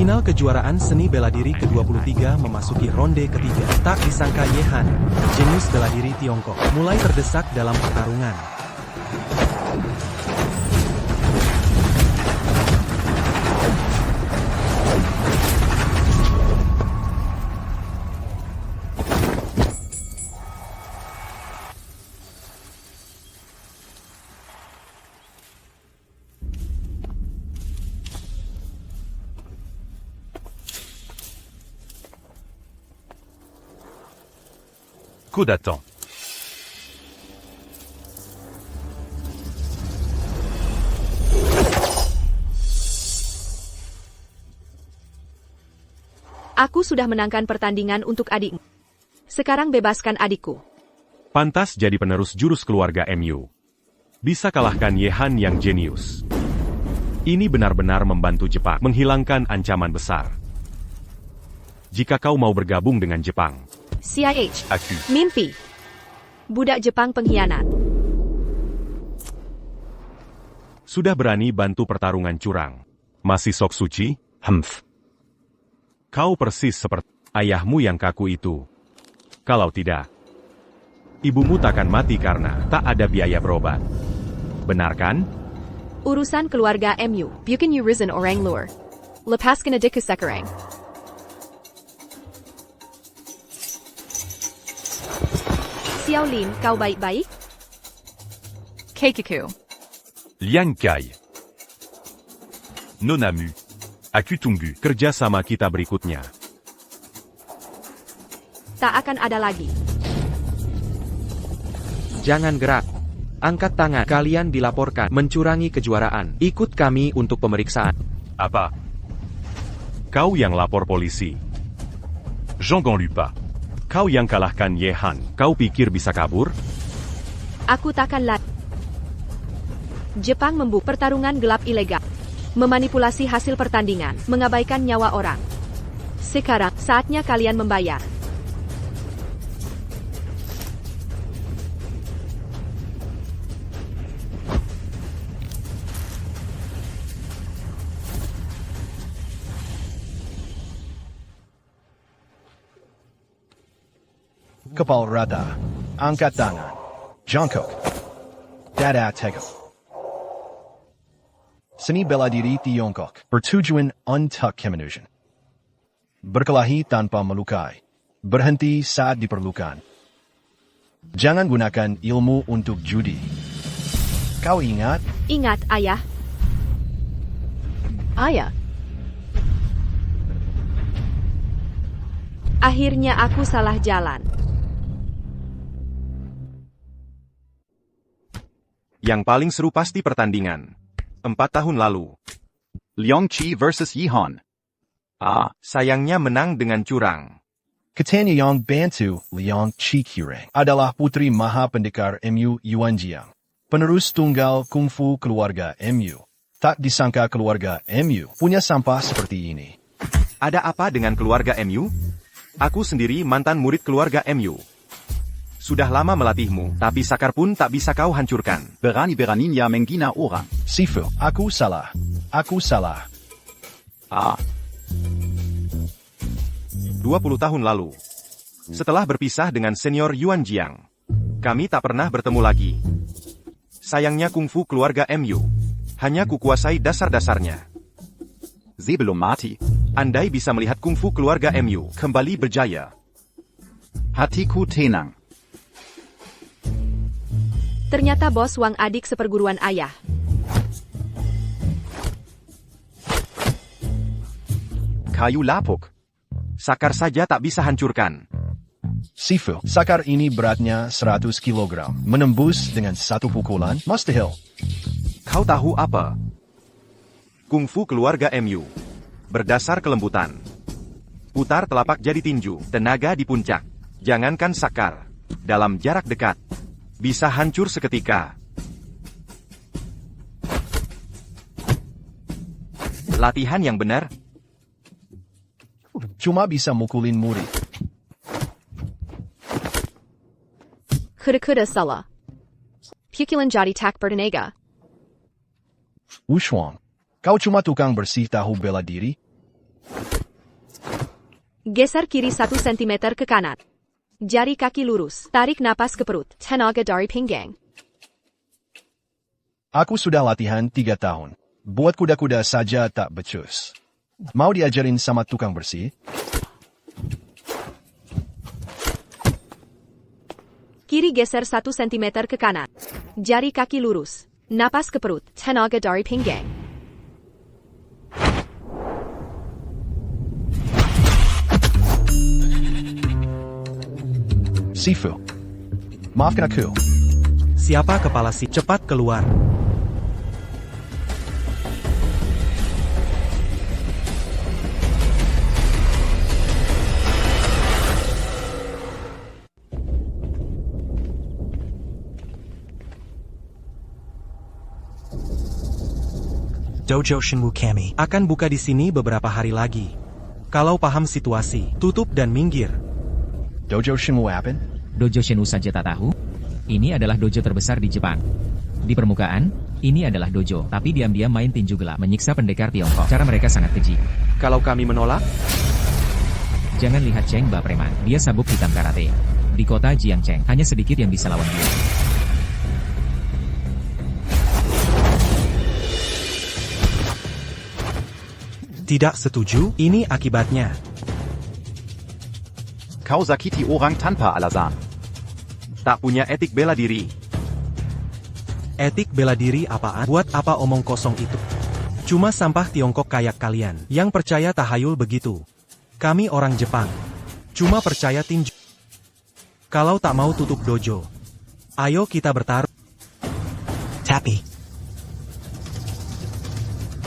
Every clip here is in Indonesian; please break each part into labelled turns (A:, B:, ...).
A: Final kejuaraan seni bela diri ke-23 memasuki ronde ketiga. Tak disangka Yehan, jenius bela diri Tiongkok, mulai terdesak dalam pertarungan.
B: Coup d'attente.
C: Aku sudah menangkan pertandingan untuk adikmu. Sekarang bebaskan adikku.
B: Pantas jadi penerus jurus keluarga MU. Bisa kalahkan Yehan yang jenius. Ini benar-benar membantu Jepang menghilangkan ancaman besar. Jika kau mau bergabung dengan Jepang,
C: CIH.
B: Aku.
C: Mimpi. Budak Jepang pengkhianat.
B: Sudah berani bantu pertarungan curang. Masih sok suci? Kau persis seperti ayahmu yang kaku itu. Kalau tidak, ibumu takkan mati karena tak ada biaya berobat. Benar kan?
C: Urusan keluarga MU. Bukan urusan orang luar. Lepaskan adikku sekarang. Xiao Lin, kau baik-baik? Keikaku.
B: Liang Kai. Nonamu. Aku tunggu kerja sama kita berikutnya.
C: Tak akan ada lagi.
A: Jangan gerak. Angkat tangan. Kalian dilaporkan mencurangi kejuaraan. Ikut kami untuk pemeriksaan.
B: Apa? Kau yang lapor polisi. Jean Lupa. Kau yang kalahkan Yehan. Kau pikir bisa kabur?
C: Aku takkan lari. Jepang membuka pertarungan gelap ilegal. Memanipulasi hasil pertandingan. Mengabaikan nyawa orang. Sekarang, saatnya kalian membayar.
D: Kepal rata, angkat tangan, jongkok, dada tegak. Seni bela diri Tiongkok bertujuan untuk kemanusiaan. Berkelahi tanpa melukai, berhenti saat diperlukan. Jangan gunakan ilmu untuk judi. Kau ingat?
C: Ingat, ayah. Ayah. Akhirnya aku salah jalan.
B: Yang paling seru pasti pertandingan. 4 tahun lalu.
E: Liang Qi versus Yehan.
B: Sayangnya menang dengan curang.
D: Katanya yang bantu Liang Qi adalah putri maha pendekar MU Yuanjiang. Penerus tunggal kungfu keluarga MU. Tak disangka keluarga MU punya sampah seperti ini.
B: Ada apa dengan keluarga MU? Aku sendiri mantan murid keluarga MU. Sudah lama melatihmu, tapi sakar pun tak bisa kau hancurkan.
E: Berani-beraninya menghina orang.
D: Sifu, aku salah. Aku salah.
B: 20 tahun lalu. Setelah berpisah dengan senior Yuan Jiang, kami tak pernah bertemu lagi. Sayangnya kungfu keluarga MU. Hanya kukuasai dasar-dasarnya.
E: Sebelum mati,
B: Andai bisa melihat kungfu keluarga MU kembali berjaya.
E: hatiku tenang.
C: Ternyata bos Wang adik seperguruan ayah.
B: Kayu lapuk. Sakar saja tak bisa hancurkan.
D: Sifu, sakar ini beratnya 100 kg. Menembus dengan satu pukulan, mustahil.
B: Kau tahu apa? Kungfu keluarga MU. Berdasar kelembutan. Putar telapak jadi tinju, tenaga di puncak. Jangankan sakar. Dalam jarak dekat. Bisa hancur seketika. Latihan yang benar.
D: Cuma bisa mukulin murid.
C: Kuda-kuda salah. Pukulan jadi tak bertenaga.
D: Wushwang, kau cuma tukang bersih tahu bela diri?
C: Geser kiri 1 cm ke kanan. Jari kaki lurus. Tarik napas ke perut. Tenaga dari pinggang.
D: Aku sudah latihan 3 tahun. Buat kuda-kuda saja tak becus. Mau diajarin sama tukang bersih?
C: Kiri geser 1 cm ke kanan. Jari kaki lurus. Napas ke perut. Tenaga dari pinggang.
D: Sifu. Maafkan aku.
A: Siapa kepala si? Cepat keluar.
F: Dojo Shinwu Kami.
A: Akan buka di sini beberapa hari lagi. Kalau paham situasi, tutup dan minggir.
D: Dojo Shinwu Appen?
G: Dojo Shinwu saja tak tahu? Ini adalah dojo terbesar di Jepang. Di permukaan, ini adalah dojo, tapi diam-diam main tinju gelap menyiksa pendekar Tiongkok. Cara mereka sangat keji.
B: Kalau kami menolak,
G: Jangan lihat Cheng Ba preman, dia sabuk hitam karate. Di kota Jiangcheng, hanya sedikit yang bisa lawan dia.
A: Tidak setuju, ini akibatnya.
E: Kau sakiti orang tanpa alasan.
B: tak punya etik bela diri.
A: Etik bela diri apaan? Buat apa omong kosong itu? Cuma sampah Tiongkok kayak kalian, yang percaya tahayul begitu. Kami orang Jepang. Cuma percaya tinju. Kalau tak mau tutup dojo, ayo kita bertaruh.
F: Tapi,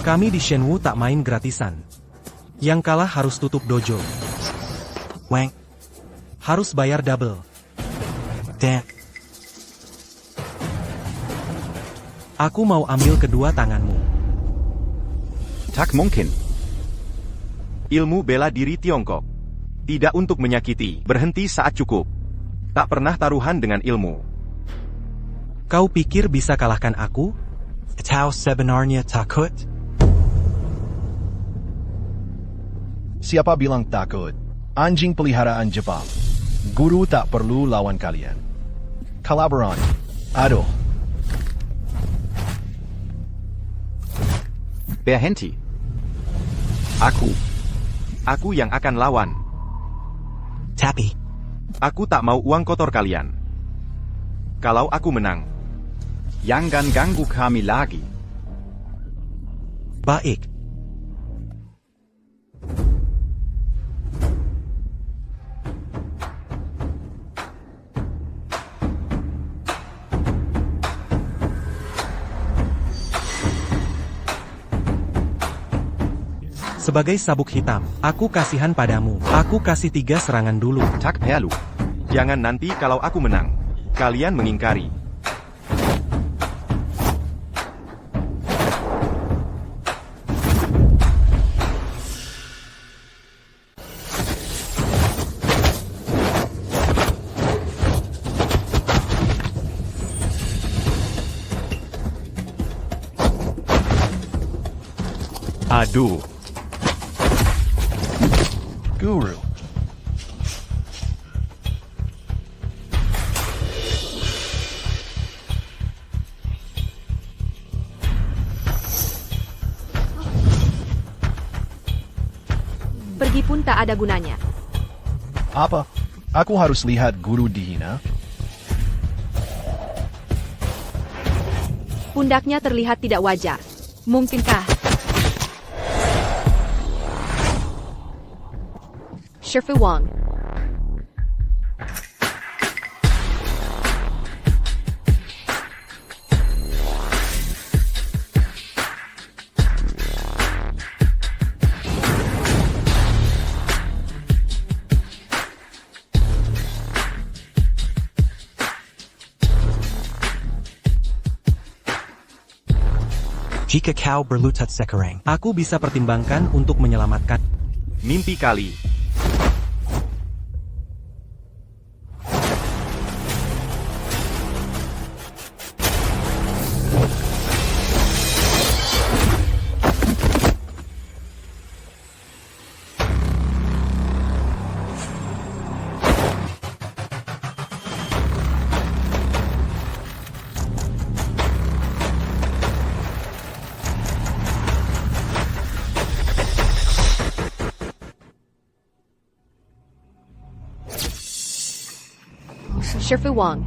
A: Kami di Shenwu tak main gratisan. Yang kalah harus tutup dojo.
F: Wang,
A: Harus bayar double.
F: Dan,
A: Aku mau ambil kedua tanganmu.
E: Tak mungkin.
B: Ilmu bela diri Tiongkok. Tidak untuk menyakiti, berhenti saat cukup. Tak pernah taruhan dengan ilmu.
A: Kau pikir bisa kalahkan aku?
F: Tao sebenarnya takut?
D: Siapa bilang takut? Anjing peliharaan Jepang. Guru tak perlu lawan kalian. Kolaboran. Aduh.
E: Berhenti.
B: Aku yang akan lawan.
F: Tapi,
B: Aku tak mau uang kotor kalian. Kalau aku menang,
E: Jangan ganggu kami lagi.
A: Baik. Sebagai sabuk hitam, aku kasihan padamu. Aku kasih 3 serangan dulu.
E: Tak perlu.
B: jangan nanti kalau aku menang, kalian mengingkari.
E: Aduh.
D: Guru.
C: Pergi pun tak ada gunanya.
D: Apa? Aku harus lihat guru dihina?
C: Pundaknya terlihat tidak wajar. Mungkinkah? Shifu Wang.
F: jika kau berlutut sekarang,
A: Aku bisa pertimbangkan untuk menyelamatkan.
B: Mimpi kali.
C: Shifu Wang.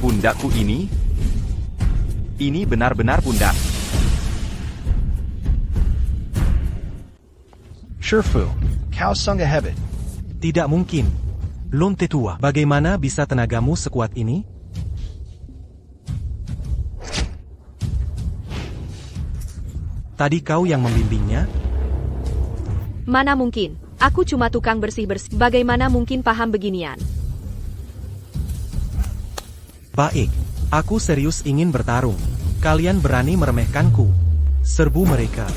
B: Pundakku ini benar-benar pundak.
D: Shifu, kau sungguh hebat.
A: Tidak mungkin. Lun Tetua, bagaimana bisa tenagamu sekuat ini? Tadi kau yang membimbingnya?
C: Mana mungkin? Aku cuma tukang bersih-bersih. Bagaimana mungkin paham beginian?
A: Baik, aku serius ingin bertarung. Kalian berani meremehkanku. Serbu mereka.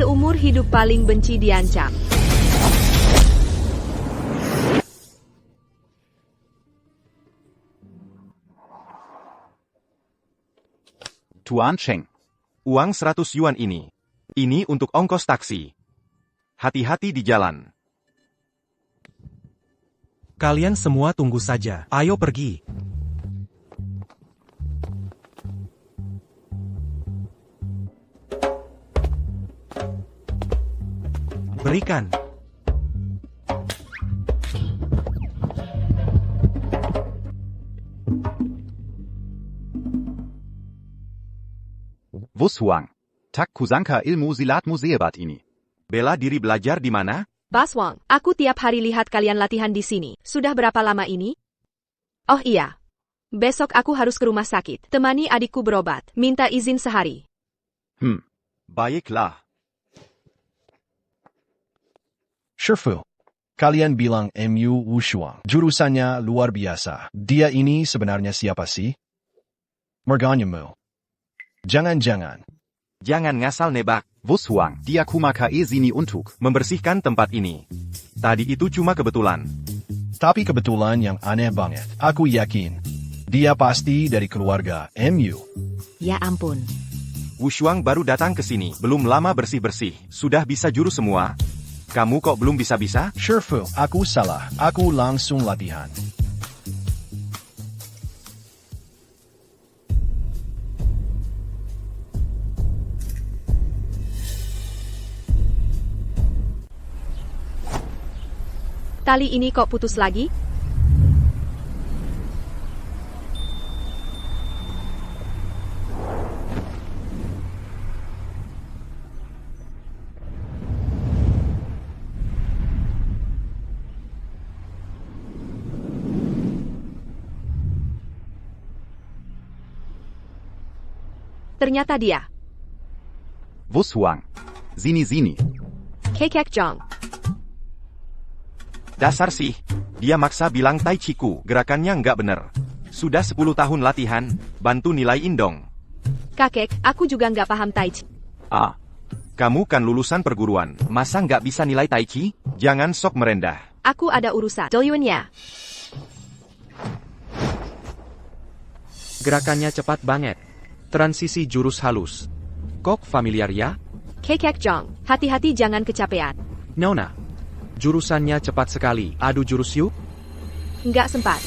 C: Seumur hidup paling benci diancam.
E: Tuan Cheng.
B: Uang 100 yuan ini. Ini untuk ongkos taksi. Hati-hati di jalan.
A: Kalian semua tunggu saja. Ayo pergi. Berikan.
E: Wushuang. Tak kusangka ilmu silatmu sehebat ini.
B: Bela diri belajar di mana?
C: Bas Wang, aku tiap hari lihat kalian latihan di sini. Sudah berapa lama ini? Oh iya. Besok aku harus ke rumah sakit. Temani adikku berobat. Minta izin sehari.
B: Baiklah.
D: Shifu, kalian bilang MU Wushuang. Jurusannya luar biasa. Dia ini sebenarnya siapa sih? Merganyamu. Jangan-jangan.
B: Jangan ngasal nebak.
E: Wushuang. Dia kumakae sini untuk
B: Membersihkan tempat ini. Tadi itu cuma kebetulan.
D: Tapi kebetulan yang aneh banget. Aku yakin. Dia pasti dari keluarga MU.
C: Ya ampun.
B: Wushuang baru datang ke sini. Belum lama bersih-bersih. Sudah bisa jurus semua. Kamu kok belum bisa-bisa?
D: Shifu, aku salah. Aku langsung latihan.
C: Tali ini kok putus lagi? Ternyata dia.
E: Wushuang. Sini.
C: Kekek Jong.
B: Dasar sih. Dia maksa bilang Tai Chi-ku. Gerakannya nggak bener. Sudah 10 tahun latihan. Bantu nilaiin dong.
C: Kakek, aku juga nggak paham Tai Chi.
E: Ah.
B: Kamu kan lulusan perguruan. Masa nggak bisa nilai Tai Chi? Jangan sok merendah.
C: Aku ada urusan. Doyunnya.
H: Gerakannya cepat banget. Transisi jurus halus. Kok familiar ya?
C: Kekek Jong, hati-hati jangan kecapean.
H: Nona. Jurusannya cepat sekali. Adu jurus yuk?
C: Nggak sempat.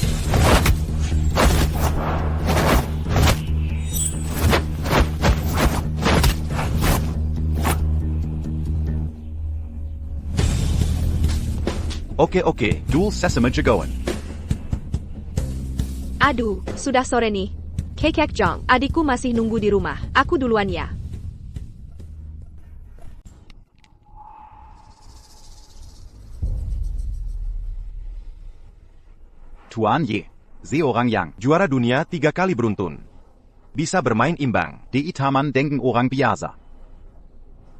B: Oke.
E: Duel Sesame Jagoan.
C: Aduh, sudah sore nih. Kekek Jong, adikku masih nunggu di rumah. Aku duluan ya.
E: Tuan Ye. Seorang Yang.
B: Juara dunia 3 kali beruntun. Bisa bermain imbang.
E: Di Taman denken orang biasa.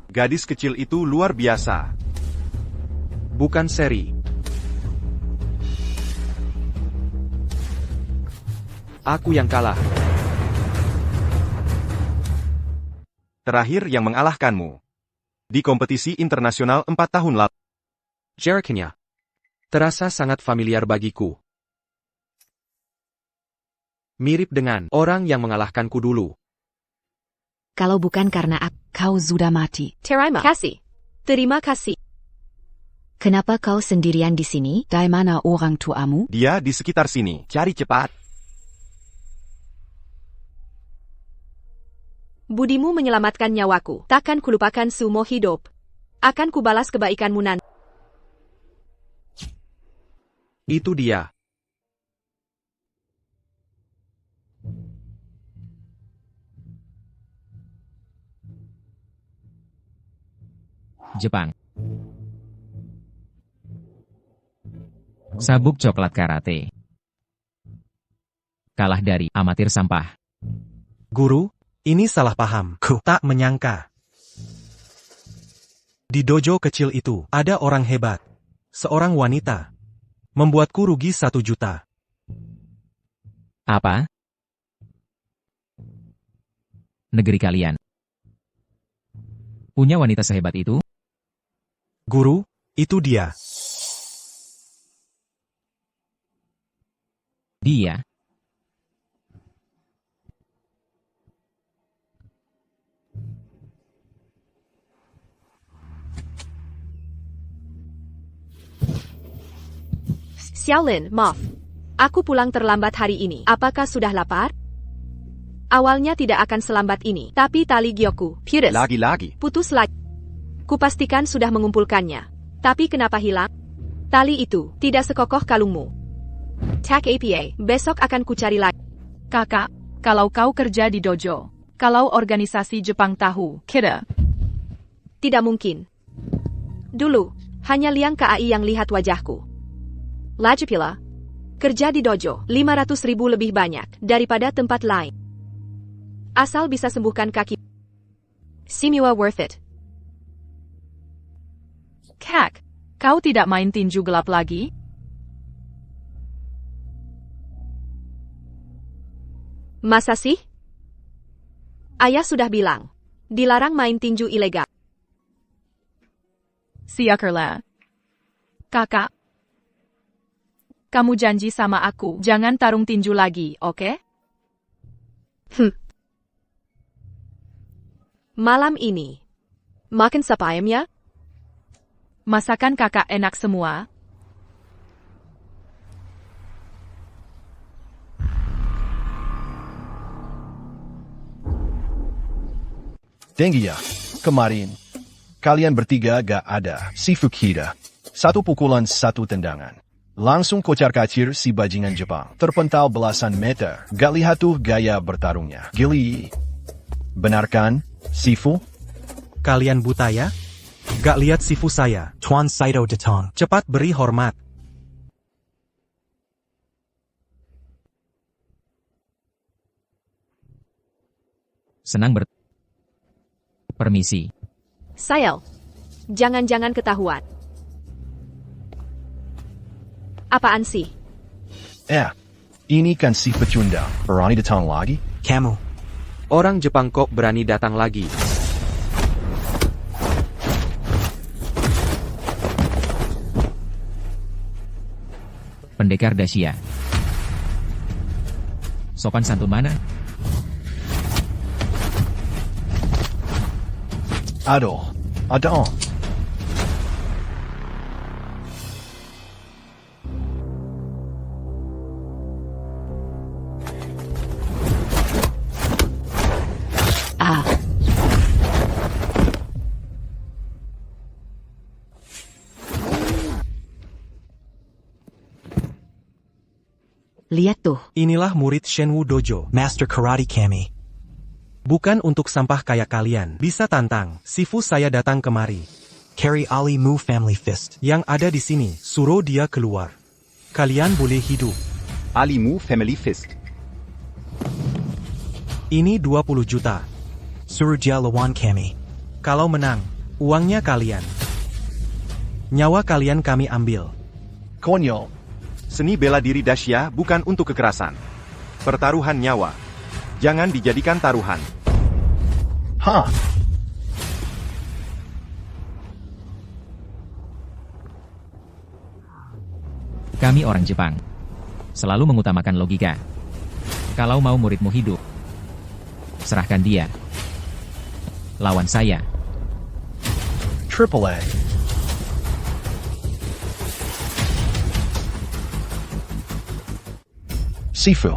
B: Gadis kecil itu luar biasa.
H: Bukan seri. Aku yang kalah.
B: Terakhir yang mengalahkanmu. Di kompetisi internasional 4 tahun lalu.
H: Jerichnya. Terasa sangat familiar bagiku. Mirip dengan orang yang mengalahkanku dulu.
I: Kalau bukan karena kau sudah mati.
C: Terima kasih. Terima kasih.
I: Kenapa kau sendirian di sini? Di mana orang tuamu?
B: Dia di sekitar sini. Cari cepat.
C: Budimu menyelamatkan nyawaku. Takkan kulupakan seumur hidup. Akan kubalas kebaikanmu nanti.
H: Itu dia.
G: Jepang. Sabuk coklat karate. Kalah dari amatir sampah.
A: Guru, ini salah paham. Ku tak menyangka. Di dojo kecil itu, ada orang hebat. Seorang wanita. Membuatku rugi 1 juta.
G: Apa? Negeri kalian punya wanita sehebat itu?
A: Guru, itu dia.
G: Dia.
C: Xiaolin, maaf. Aku pulang terlambat hari ini. Apakah sudah lapar? Awalnya tidak akan selambat ini, tapi tali gioku, putus.
E: Lagi-lagi.
C: Putus lagi. Kupastikan sudah mengumpulkannya. Tapi kenapa hilang? Tali itu tidak sekokoh kalungmu. Tak apa, besok akan kucari lagi.
J: Kakak, kalau kau kerja di dojo, kalau organisasi Jepang tahu, kira.
C: Tidak mungkin. Dulu, hanya Liang KAI yang lihat wajahku. Lagipula, kerja di dojo 500.000 lebih banyak daripada tempat lain. Asal bisa sembuhkan kaki. Simiwa worth it.
J: Kak, kau tidak main tinju gelap lagi?
C: Masa sih? Ayah sudah bilang, dilarang main tinju ilegal.
J: Siakerlah. Kakak, kamu janji sama aku, jangan tarung tinju lagi, oke?
C: Malam ini, makan apa ayamnya?
J: Masakan kakak enak semua.
D: Tinggi ya, kemarin. Kalian bertiga gak ada. Si Fukida. 1 pukulan 1 tendangan. Langsung kocar-kacir si bajingan Jepang. Terpental belasan meter. Gak lihat tuh gaya bertarungnya. Gili. Benar kan, Sifu?
A: Kalian buta ya? Gak lihat sifu saya.
F: Tuan Saito Datong.
A: Cepat beri hormat.
G: Senang Permisi.
C: Sayel, jangan-jangan ketahuan. Apaan sih?
D: Ini kan si pecundang. Berani datang lagi?
F: Kamu.
H: Orang Jepang kok berani datang lagi.
G: Pendekar Dacia. Sopan santun mana?
D: Aduh, ada.
I: Lihat tuh.
A: Inilah murid Shenwu Dojo.
F: Master Karate Kami.
A: Bukan untuk sampah kayak kalian. Bisa tantang. Sifu saya datang kemari.
F: Carry Ali Mu Family Fist.
A: Yang ada di sini, suruh dia keluar. Kalian boleh hidup.
E: Alimu Family Fist.
A: Ini 20 juta.
F: Surujia lawan kami.
A: Kalau menang, uangnya kalian. Nyawa kalian kami ambil.
D: Konyol.
B: Seni bela diri Dacia bukan untuk kekerasan. Pertaruhan nyawa. Jangan dijadikan taruhan.
D: Hah?
G: Kami orang Jepang. Selalu mengutamakan logika. Kalau mau muridmu hidup, serahkan dia. Lawan saya.
D: Triple A. Sifu.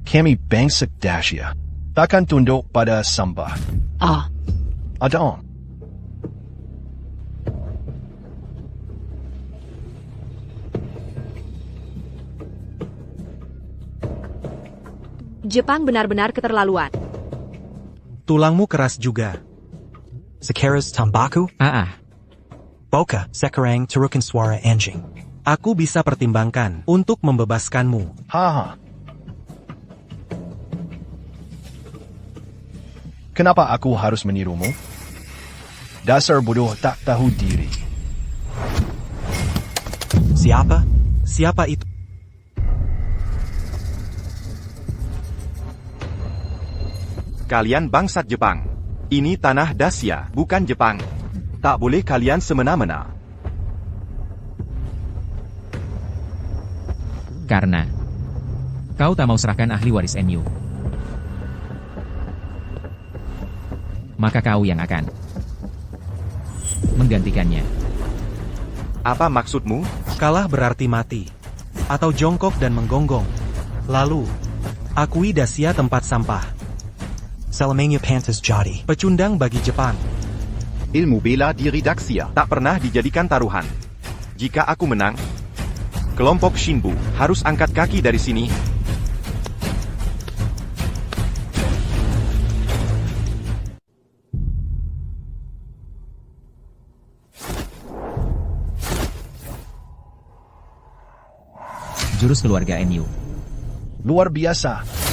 D: Kami bangsa Dacia. Takkan tunduk pada sambah. Adong.
C: Jepang benar-benar keterlaluan.
A: Tulangmu keras juga.
F: Sakara's Tambaku. Boka Sekarang Terukan Suara Anjing.
A: Aku bisa pertimbangkan untuk membebaskanmu.
D: Haha. Kenapa aku harus menirumu? Dasar bodoh tak tahu diri.
F: Siapa?
A: Siapa itu?
B: Kalian bangsat Jepang. Ini tanah Dacia, bukan Jepang. Tak boleh kalian semena-mena.
G: Karena kau tak mau serahkan ahli waris MU. Maka kau yang akan menggantikannya.
B: Apa maksudmu?
A: Kalah berarti mati. Atau jongkok dan menggonggong. Lalu, akui Dacia tempat sampah.
F: Salamanya Pantas Jadi.
A: Pecundang bagi Jepang.
E: Ilmu bela diri Dacia.
B: Tak pernah dijadikan taruhan. Jika aku menang, kelompok Shinbu harus angkat kaki dari sini.
G: Jurus keluarga MU.
D: Luar biasa.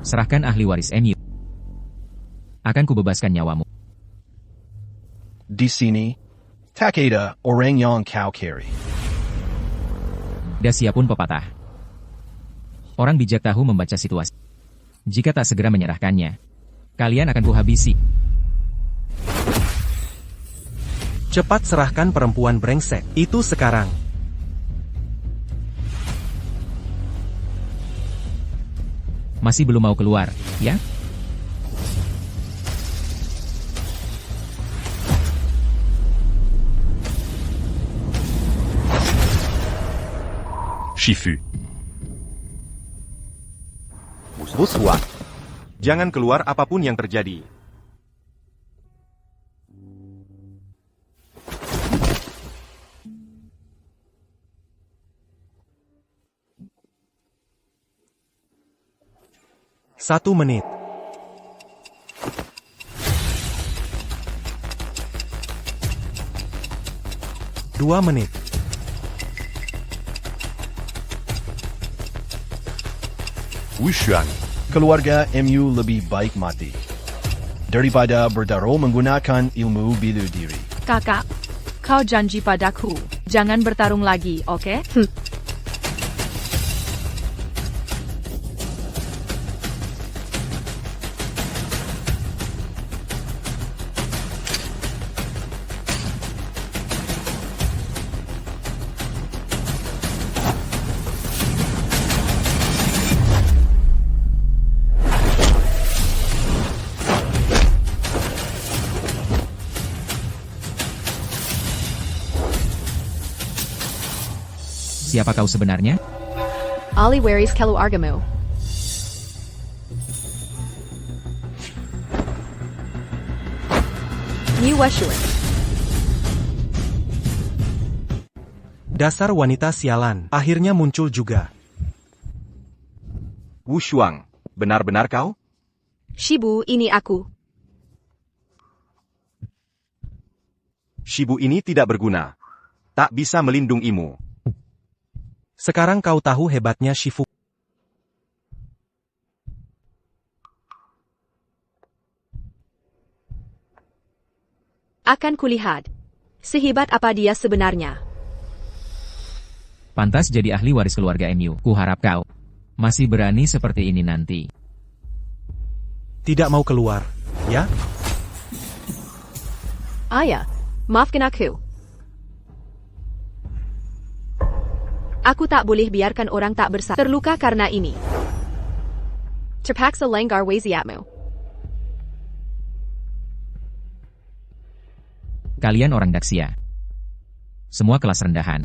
G: Serahkan ahli waris MU. Akan kubebaskan nyawamu.
D: Di sini, Takeda orang yang kau carry.
G: Dacia pun pepatah. Orang bijak tahu membaca situasi. Jika tak segera menyerahkannya, kalian akan kuhabisi.
A: Cepat serahkan perempuan brengsek itu sekarang.
G: Masih belum mau keluar, ya?
B: Shifu. Buswa. Jangan keluar apapun yang terjadi.
A: Satu menit. Dua menit.
D: Wushan. Keluarga MU lebih baik mati daripada bertaruh menggunakan ilmu bela diri.
J: Kakak, kau janji padaku, jangan bertarung lagi, oke?
G: Siapa kau sebenarnya?
C: Ali waris keluargamu. New Weshuan.
A: Dasar wanita sialan, akhirnya muncul juga.
B: Wu Shuang, benar-benar kau?
C: Shibu, ini aku.
B: Shibu ini tidak berguna. Tak bisa melindungimu.
A: Sekarang kau tahu hebatnya Shifu.
C: Akan kulihat. Sehebat apa dia sebenarnya.
G: Pantas jadi ahli waris keluarga MU. Kuharap kau masih berani seperti ini nanti.
A: Tidak mau keluar, ya?
C: Ayah, maafkan aku. Aku tak boleh biarkan orang tak bersalah terluka karena ini. Terpaksa langgar wasiatmu.
G: Kalian orang Daxia. Semua kelas rendahan.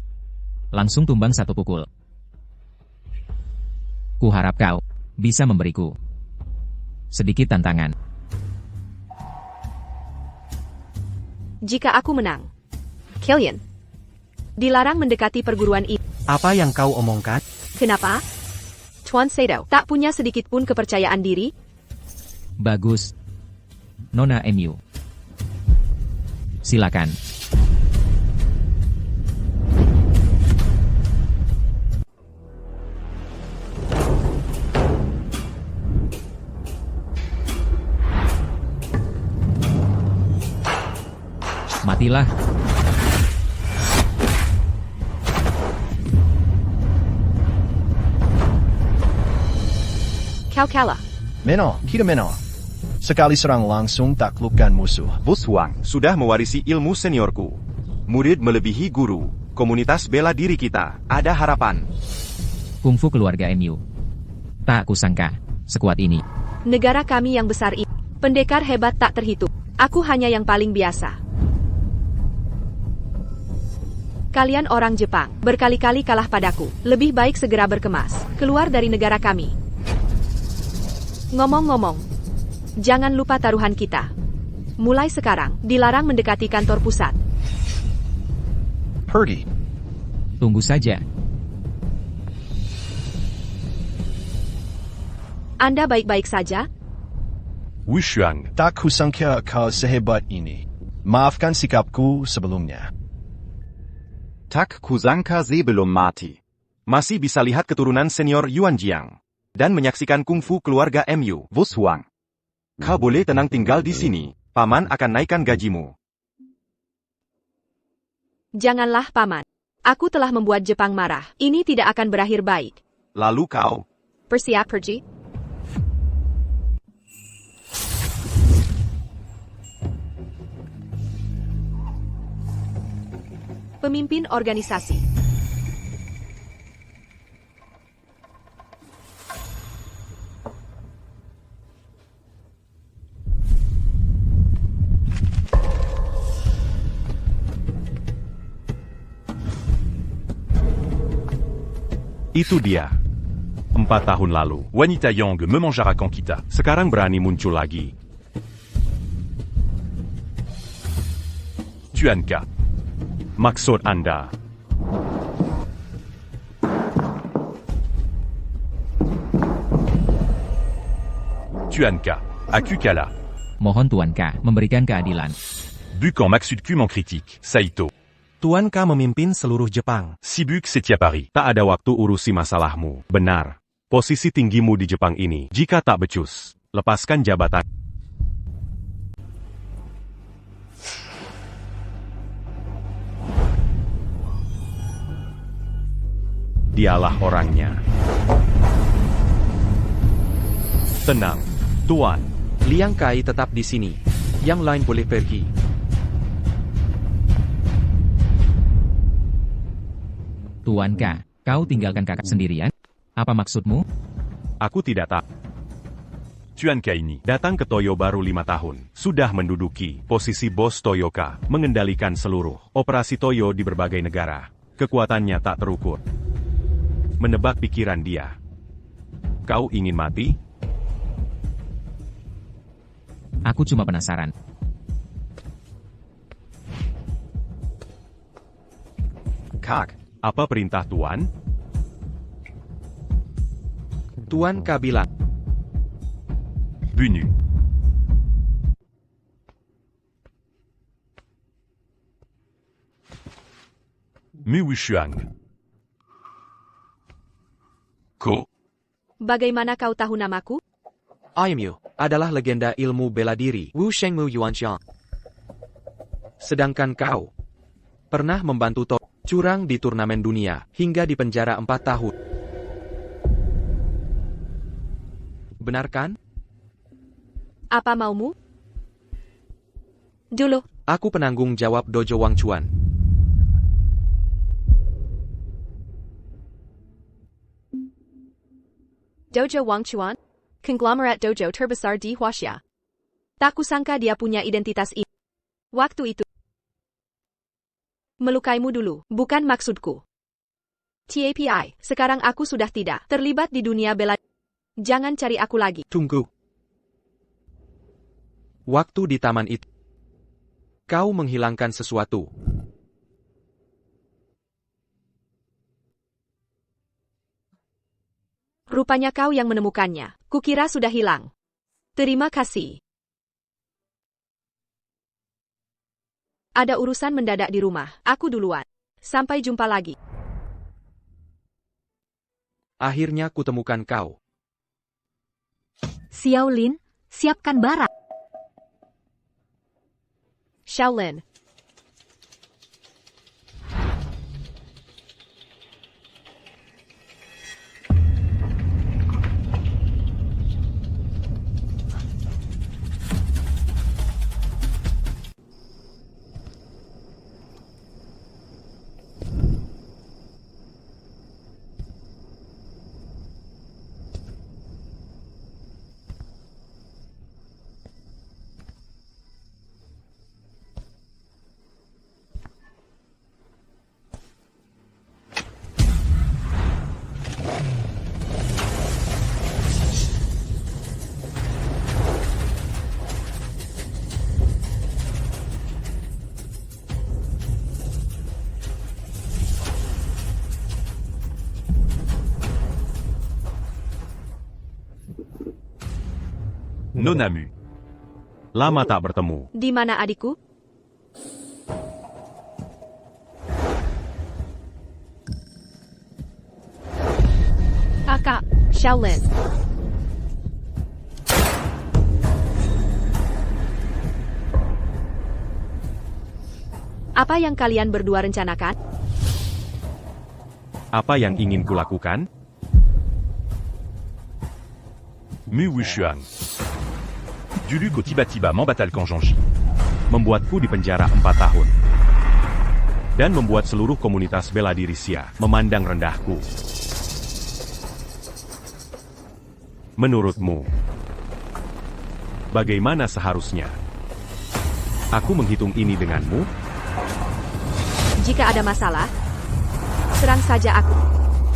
G: Langsung tumbang satu pukul. Kuharap kau bisa memberiku sedikit tantangan.
C: Jika aku menang, Killian dilarang mendekati perguruan ini.
A: Apa yang kau omongkan?
C: Kenapa? Tuan Sado tak punya sedikit pun kepercayaan diri?
G: Bagus. Nona MU. Silakan. Matilah.
C: Kau kalah.
D: Meno, kita meno. Sekali serang langsung taklukkan musuh.
E: Wu Shuang.
B: Sudah mewarisi ilmu seniorku. Murid melebihi guru. Komunitas bela diri kita. Ada harapan.
G: Kungfu keluarga MU. Tak kusangka sekuat ini.
C: Negara kami yang besar ini. Pendekar hebat tak terhitung. Aku hanya yang paling biasa. Kalian orang Jepang, berkali-kali kalah padaku. Lebih baik segera berkemas, keluar dari negara kami. Ngomong-ngomong, jangan lupa taruhan kita. Mulai sekarang, dilarang mendekati kantor pusat.
D: Pergi.
G: Tunggu saja.
C: Anda baik-baik saja?
D: Wu Shuang, tak kusangka kau sehebat ini. Maafkan sikapku sebelumnya.
E: Tak kusangka sebelum mati.
B: Masih bisa lihat keturunan senior Yuan Jiang. Dan menyaksikan kungfu keluarga MU.
E: Wu Shuang.
B: Kau boleh tenang tinggal di sini. Paman akan naikkan gajimu.
C: Janganlah, Paman. Aku telah membuat Jepang marah. Ini tidak akan berakhir baik.
B: Lalu kau?
C: Bersiap pergi. Pemimpin organisasi.
B: Itu dia. 4 tahun lalu.
K: Wanita Yang memanjarakan kita.
B: Sekarang berani muncul lagi.
K: Tuanka.
B: Maksud Anda?
K: Tuanka. Aku kalah.
G: Mohon Tuanka memberikan keadilan.
K: Bukan maksudku mengkritik. Saito.
A: Tuanka memimpin seluruh Jepang.
K: Sibuk setiap hari.
B: Tak ada waktu urusi masalahmu. Benar. Posisi tinggimu di Jepang ini. Jika tak becus, lepaskan jabatan. Dialah orangnya.
H: Tenang, Tuan. Liang Kai tetap di sini. Yang lain boleh pergi.
G: Tuanka, kau tinggalkan kakak sendirian? Apa maksudmu?
B: Aku tidak tahu.
K: Tuanka ini.
B: Datang ke Toyo baru 5 tahun. Sudah menduduki posisi bos Toyoka. Mengendalikan seluruh operasi Toyo di berbagai negara. Kekuatannya tak terukur. menebak pikiran dia. Kau ingin mati?
G: Aku cuma penasaran.
B: Kak, apa perintah Tuan?
H: Tuan Ka bilang,
K: Bunu. Mu Wushuang. Ko.
C: Bagaimana kau tahu namaku?
H: IMU adalah legenda ilmu bela diri Wu Shengmu Yuanxiang. Sedangkan kau pernah membantu curang di turnamen dunia hingga dipenjara 4 tahun. Benar kan?
C: Apa maumu? Dulu,
H: Aku penanggung jawab Dojo Wangchuan.
C: Dojo Wangchuan, konglomerat dojo terbesar di Huaxia. Tak kusangka dia punya identitas ini. Waktu itu, melukaimu dulu, bukan maksudku. TAPI, sekarang aku sudah tidak terlibat di dunia bela. Jangan cari aku lagi.
H: Tunggu. Waktu di taman itu, kau menghilangkan sesuatu.
C: Rupanya kau yang menemukannya. Kukira sudah hilang. Terima kasih. Ada urusan mendadak di rumah. Aku duluan. Sampai jumpa lagi.
H: Akhirnya kutemukan kau.
I: Xiaolin, siapkan bara.
C: Shaolin.
K: Nonamu.
B: Lama tak bertemu.
C: Di mana adikku? Kakak, Shaolin. Apa yang kalian berdua rencanakan?
B: Apa yang ingin kulakukan?
K: Mu Wushuang. Dulu ko tiba-tiba m'embatal Kanjonji.
B: Membuatku dipenjara 4 tahun. Dan membuat seluruh komunitas bela diri Xia memandang rendahku. Menurutmu, bagaimana seharusnya aku menghitung ini denganmu?
C: Jika ada masalah, serang saja aku.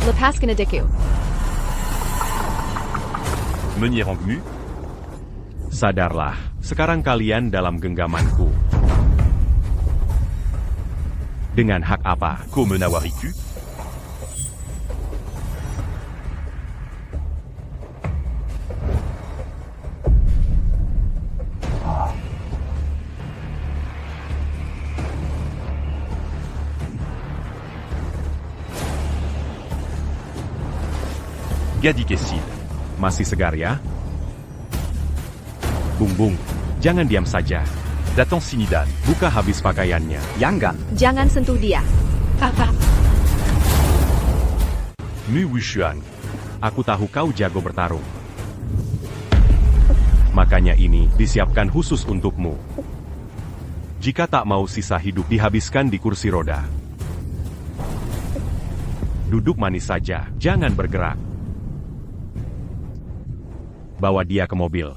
C: Lepaskan adikku.
K: Menierang Mu.
B: Sadarlah, sekarang kalian dalam genggamanku. Dengan hak apa?
K: Ko menawariku. Gadi Kessid.
B: Masih segar ya? Bung, jangan diam saja.
K: Datang Sinidan.
B: Buka habis pakaiannya.
E: Yangan.
C: Jangan sentuh dia. Kakak.
K: Mu Wushuang.
B: Aku tahu kau jago bertarung. Makanya ini disiapkan khusus untukmu. Jika tak mau sisa hidup dihabiskan di kursi roda. Duduk manis saja, jangan bergerak. Bawa dia ke mobil.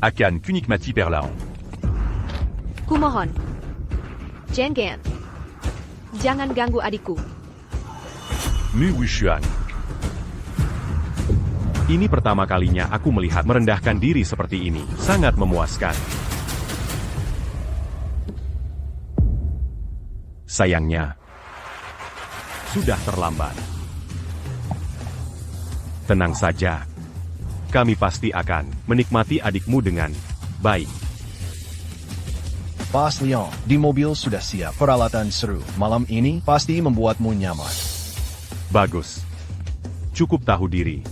K: Akan Kunikmati Perlaon.
C: Kumohon. Jangan. Jangan ganggu adikku.
K: Mu Wushuang.
H: Ini pertama kalinya aku melihat merendahkan diri seperti ini. Sangat memuaskan. Sayangnya, sudah terlambat. Tenang saja. Kami pasti akan menikmati adikmu dengan baik.
D: Bos Leon, di mobil sudah siap peralatan seru. Malam ini pasti membuatmu nyaman.
H: Bagus. Cukup tahu diri.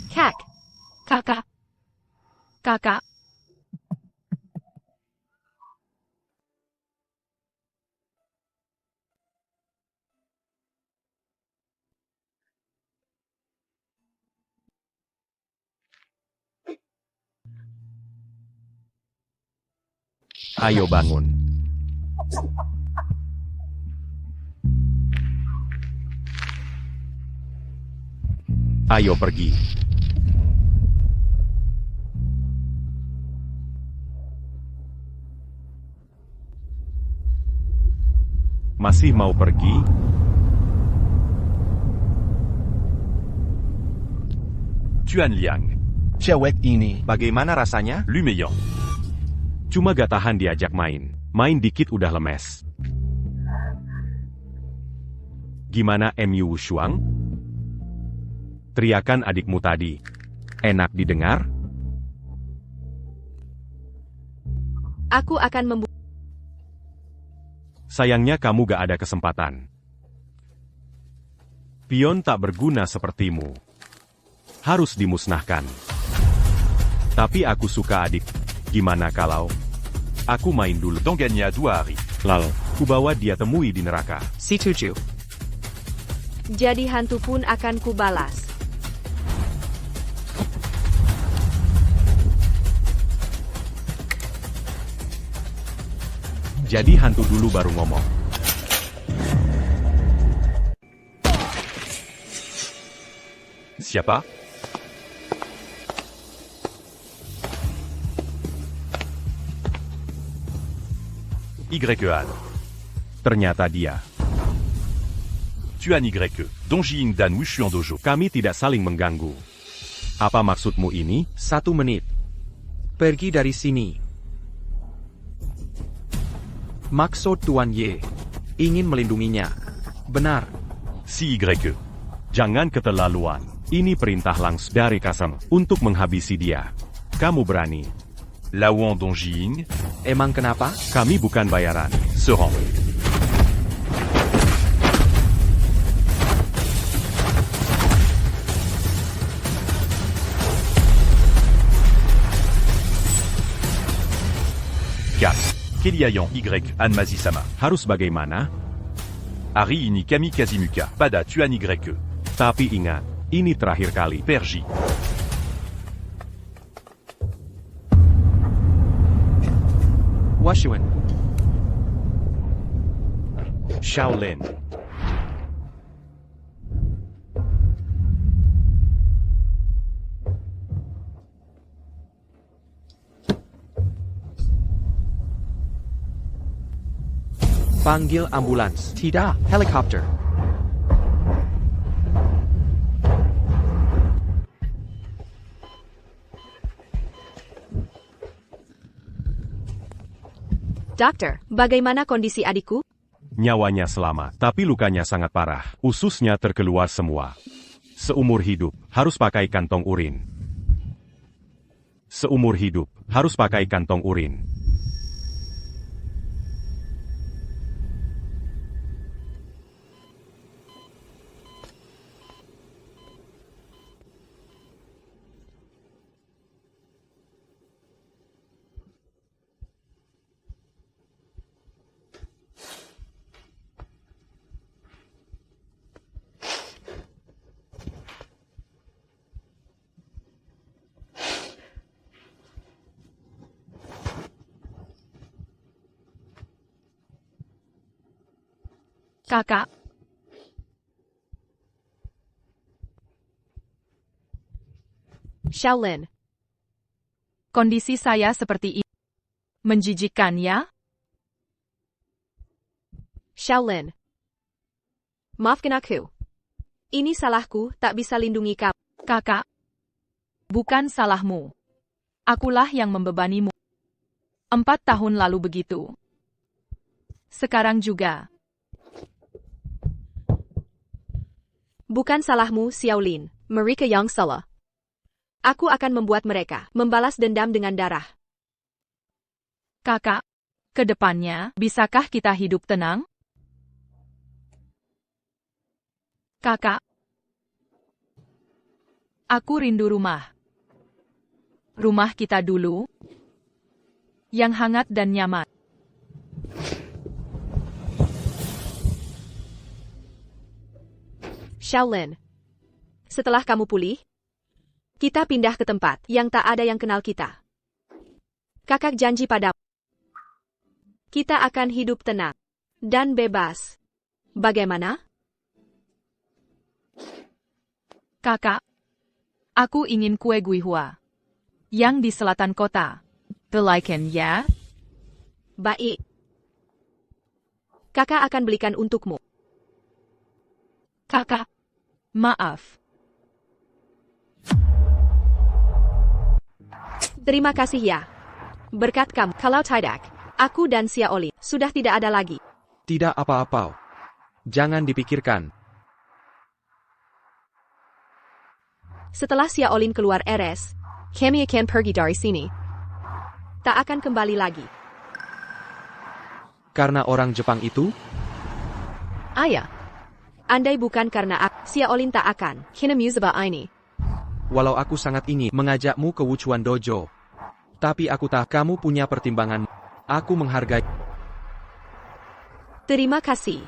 C: Kak.
J: Kakak. Kakak.
H: Ayo bangun. Ayo pergi. Masih mau pergi?
K: Tuan Liang.
D: Cewek ini,
B: Bagaimana rasanya?
K: Lu Meiyang.
H: Cuma gak tahan diajak main. Main dikit udah lemes. Gimana MU Wushuang? Teriakan adikmu tadi. Enak didengar?
C: Aku akan membuat...
H: Sayangnya kamu gak ada kesempatan. Pion tak berguna sepertimu. Harus dimusnahkan. Tapi aku suka adik. Gimana kalau aku main dulu?
K: Donganya 2 hari.
H: Lalu, kubawa dia temui di neraka.
F: C2Ju.
C: Jadi hantu pun akan kubalas.
H: Jadi hantu dulu baru ngomong.
K: Siapa? Yuan.
H: Ternyata dia.
K: Tuan Y. Dongjing Dan Wushuang Dojo.
H: Kami tidak saling mengganggu. Apa maksudmu ini?
A: 1 menit. Pergi dari sini. Maksud Tuan Y. Ingin melindunginya. Benar.
K: Si Y.
H: Jangan keterlaluan. Ini perintah langsung dari Kasem untuk menghabisi dia. Kamu berani.
K: Lawan Dongjing.
A: Emang kenapa?
H: Kami bukan bayaran.
K: Se rend. Keliayan Y. Anmazi-sama.
H: Harus bagaimana?
K: Ari ini Kami Kazimuka. Pada Tuan Y.
H: Tapi ingat, ini terakhir kali.
K: Perji.
A: Washuan.
H: Shaolin.
A: Panggil ambulans. Tidak, helikopter.
C: Dokter, bagaimana kondisi adikku?
H: Nyawanya selamat, tapi lukanya sangat parah. Ususnya terkeluar semua. Seumur hidup, harus pakai kantong urin. Seumur hidup, harus pakai kantong urin.
J: Kakak.
C: Shaolin.
J: Kondisi saya seperti ini. Menjijikkan ya?
C: Shaolin. Maafkan aku. Ini salahku, tak bisa lindungi kamu.
J: Kakak. Bukan salahmu. Akulah yang membebanimu. 4 tahun lalu begitu. Sekarang juga.
C: Bukan salahmu, Xiaolin. Mereka yang salah. Aku akan membuat mereka membalas dendam dengan darah.
J: Kakak, ke depannya, bisakah kita hidup tenang? Kakak. Aku rindu rumah. Rumah kita dulu. Yang hangat dan nyaman.
C: Shaolin. Setelah kamu pulih, kita pindah ke tempat yang tak ada yang kenal kita. Kakak janji padamu. Kita akan hidup tenang dan bebas. Bagaimana?
J: Kakak. Aku ingin kue guihua. Yang di selatan kota. Belikan ya?
C: Baik. Kakak akan belikan untukmu.
J: Kakak. Maaf.
C: Terima kasih ya. Berkat kamu, kalau tidak, aku dan Xiaolin sudah tidak ada lagi.
A: Tidak apa-apa. Jangan dipikirkan.
C: Setelah Xiaolin keluar RS, kami akan pergi dari sini. Tak akan kembali lagi.
A: Karena orang Jepang itu?
C: Ayah. Andai bukan karena aku, Xiaolin tak akan kena musibah ini.
A: Walau aku sangat ingin mengajakmu ke Wuchuan Dojo. Tapi aku tahu kamu punya pertimbangan. Aku menghargai.
C: Terima kasih.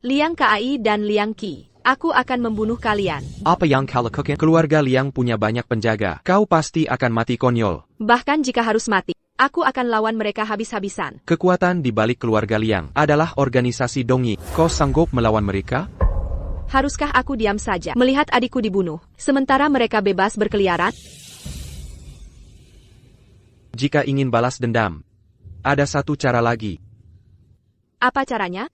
C: Liang Kai dan Liang Qi, aku akan membunuh kalian.
A: Apa yang kau lakukan? Keluarga Liang punya banyak penjaga. Kau pasti akan mati konyol.
C: Bahkan jika harus mati, aku akan lawan mereka habis-habisan.
A: Kekuatan di balik keluarga Liang adalah organisasi Dongyi. Kau sanggup melawan mereka?
C: Haruskah aku diam saja melihat adikku dibunuh, sementara mereka bebas berkeliaran?
A: Jika ingin balas dendam, ada satu cara lagi.
C: Apa caranya?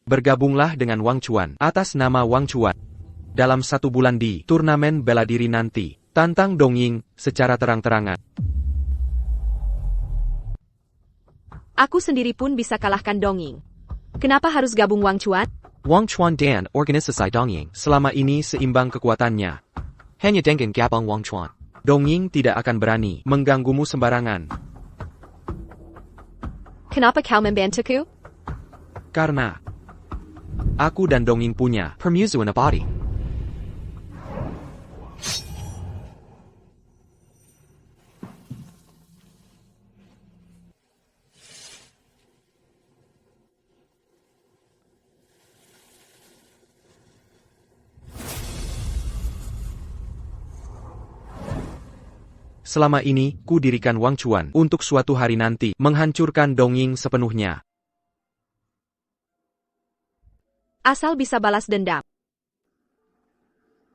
A: Bergabunglah dengan Wang Chuan atas nama Wang Chuan. Dalam 1 bulan di turnamen bela diri nanti, tantang Dongying secara terang-terangan.
C: Aku sendiri pun bisa kalahkan Dongying. Kenapa harus gabung Wang Chuan?
A: Wang Chuan dan organisasi Dongying selama ini seimbang kekuatannya.
L: Hanya dengan Gabang Wang Chuan. Dongying tidak akan berani mengganggumu sembarangan.
C: Kenapa kau membantuku?
L: Karena aku dan Dongying punya permusuhan abadi. Selama ini, ku dirikan Wang Chuan untuk suatu hari nanti menghancurkan Dongying sepenuhnya.
C: Asal bisa balas dendam.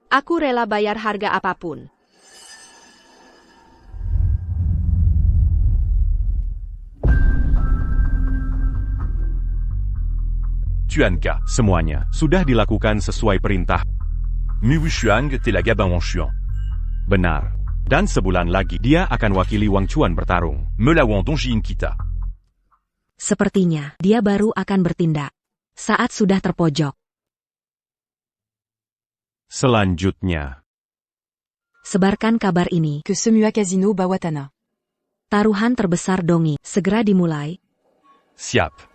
C: Aku rela bayar harga apapun.
K: Tuanka,
H: Semuanya sudah dilakukan sesuai perintah.
K: Mi Wushuang t'es la Gabin Wang Chuan.
H: Benar. Dan sebulan lagi dia akan wakili Wang Chuan bertarung.
K: Me la Wang Dongjin kita.
I: Sepertinya dia baru akan bertindak saat sudah terpojok.
H: Selanjutnya,
I: Sebarkan kabar ini
J: Que Semua Casino Bawatana.
I: Taruhan terbesar Dongying segera dimulai.
K: Siap.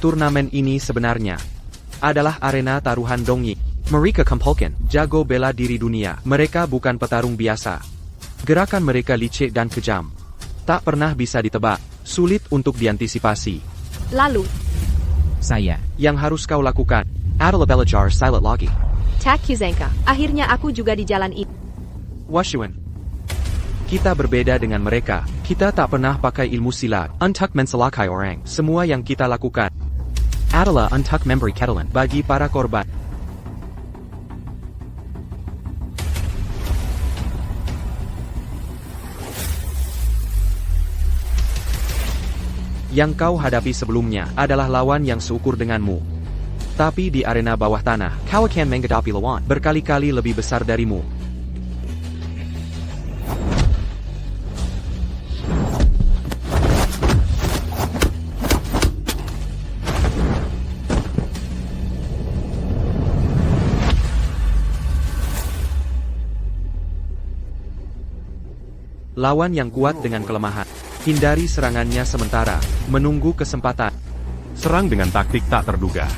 L: Turnamen ini sebenarnya adalah arena taruhan Dongying. Mereka kumpulkan jago bela diri dunia. Mereka bukan petarung biasa. Gerakan mereka licik dan kejam. Tak pernah bisa ditebak. Sulit untuk diantisipasi.
C: Lalu,
G: Saya.
L: Yang harus kau lakukan adalah belajar silat lagi.
C: Tak Kuzanka, akhirnya aku juga di jalan itu.
L: Washuan. Kita berbeda dengan mereka. Kita tak pernah pakai ilmu silat untuk menselakai orang. Semua yang kita lakukan adalah untuk memberi ketelan bagi para korban. Yang kau hadapi sebelumnya adalah lawan yang seukur denganmu. Tapi di arena bawah tanah, kau akan menghadapi lawan berkali-kali lebih besar darimu. Lawan yang kuat dengan kelemahan. Hindari serangannya sementara. Menunggu kesempatan.
H: serang dengan taktik tak terduga.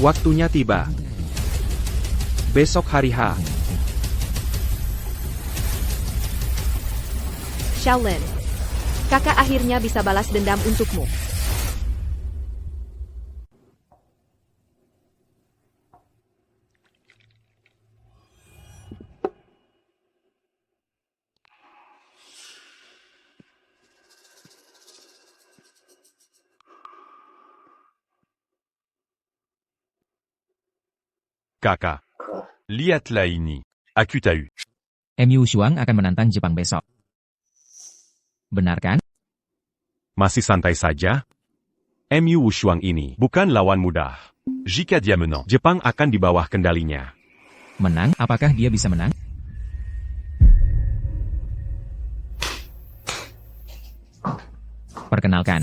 L: Waktunya tiba. Besok hari H.
C: Shaolin, kakak akhirnya bisa balas dendam untukmu.
K: Kakak. Lihatlah ini. Aku tahu.
G: MU Wushuang akan menantang Jepang besok. Benar kan?
H: Masih santai saja? MU Wushuang ini bukan lawan mudah.
K: Jika dia menang,
H: Jepang akan di bawah kendalinya.
G: Menang? Apakah dia bisa menang? Perkenalkan.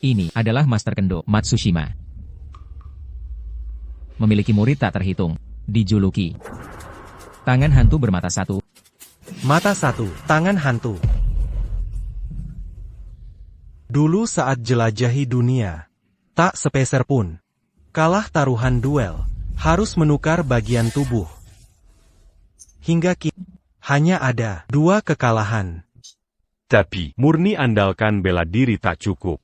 G: Ini adalah Master Kendo Matsushima. Memiliki murid tak terhitung. Dijuluki tangan hantu bermata satu.
A: Mata satu, tangan hantu. Dulu saat jelajahi dunia, tak sepeser pun. Kalah taruhan duel, harus menukar bagian tubuh. Hingga kini, hanya ada 2 kekalahan.
H: Tapi, murni andalkan bela diri tak cukup.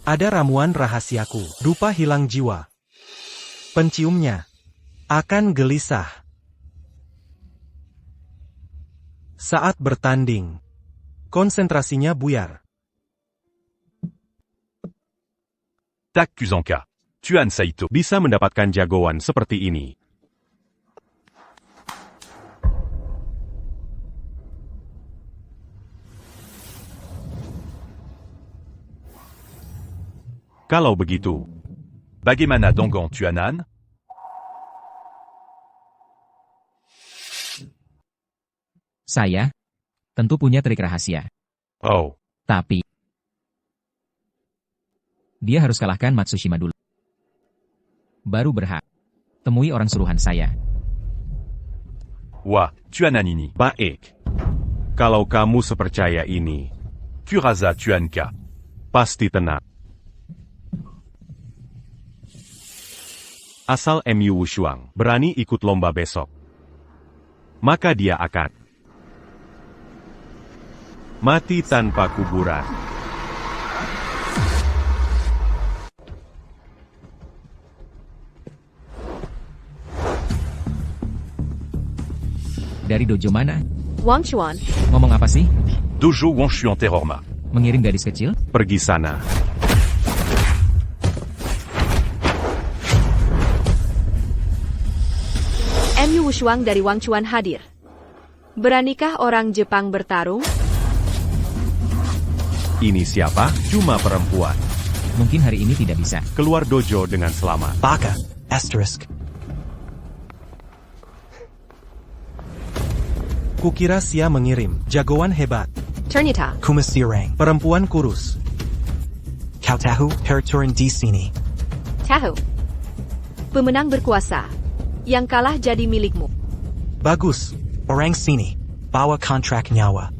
A: Ada ramuan rahasiaku, dupa hilang jiwa. Penciumnya akan gelisah. Saat bertanding, konsentrasinya buyar.
K: Tak Kuzanka. Tuan Saito.
H: bisa mendapatkan jagoan seperti ini. Kalau begitu,
K: Bagaimana Dongan Tuanan?
G: Saya tentu punya trik rahasia.
K: Oh,
G: Tapi dia harus kalahkan Matsushima dulu. Baru berhak temui orang suruhan saya.
K: Wah, Tuanan ini.
H: baik. Kalau kamu sepercaya ini,
K: Kuraza Tuanka.
H: pasti tenang. Asal MU Wushuang berani ikut lomba besok, maka dia akan mati tanpa kuburan.
G: Dari dojo mana?
C: Wang Chuan,
G: Ngomong apa sih?
K: Dojo Wanshuan Terrorma.
G: Mengirim gadis kecil?
H: Pergi sana.
C: MU Wushuang dari Wang Chuan hadir. Beranikah orang Jepang bertarung?
H: Ini siapa? Cuma perempuan.
G: Mungkin hari ini tidak bisa.
H: Keluar dojo dengan selamat.
F: Baka, asterisk.
A: Kukira Sia mengirim jagoan hebat.
C: Ternyata,
F: Kumasirang.
A: Perempuan kurus.
F: Kau tahu peraturan di sini.
C: tahu. Pemenang berkuasa. Yang kalah jadi milikmu.
A: Bagus.
F: Orang sini. Bawa kontrak nyawa.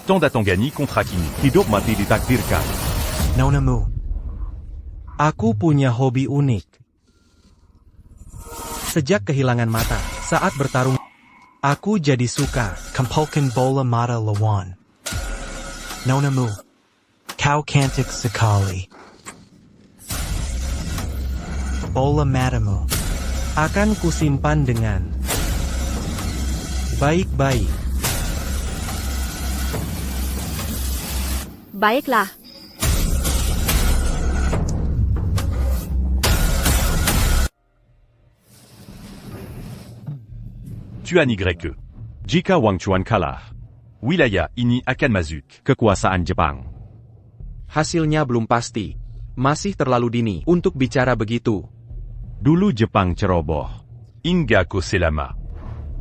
K: Tanda Tangani kontrak ini.
H: Hidup mati ditakdirkan.
F: Nonamu.
A: Aku punya hobi unik. Sejak kehilangan mata saat bertarung, aku jadi suka.
F: Kumpulkan bola mata lawan. Nonamu. Kau cantik sekali. Bola matamu.
A: Akan kusimpan dengan baik-baik.
C: Baiklah.
K: Tuan YE.
H: Jika Wang Chuan kalah,
K: Wilayah ini akan masuk.
H: kekuasaan Jepang.
L: Hasilnya belum pasti. Masih terlalu dini untuk bicara begitu.
H: Dulu Jepang ceroboh.
K: Inga ko selama.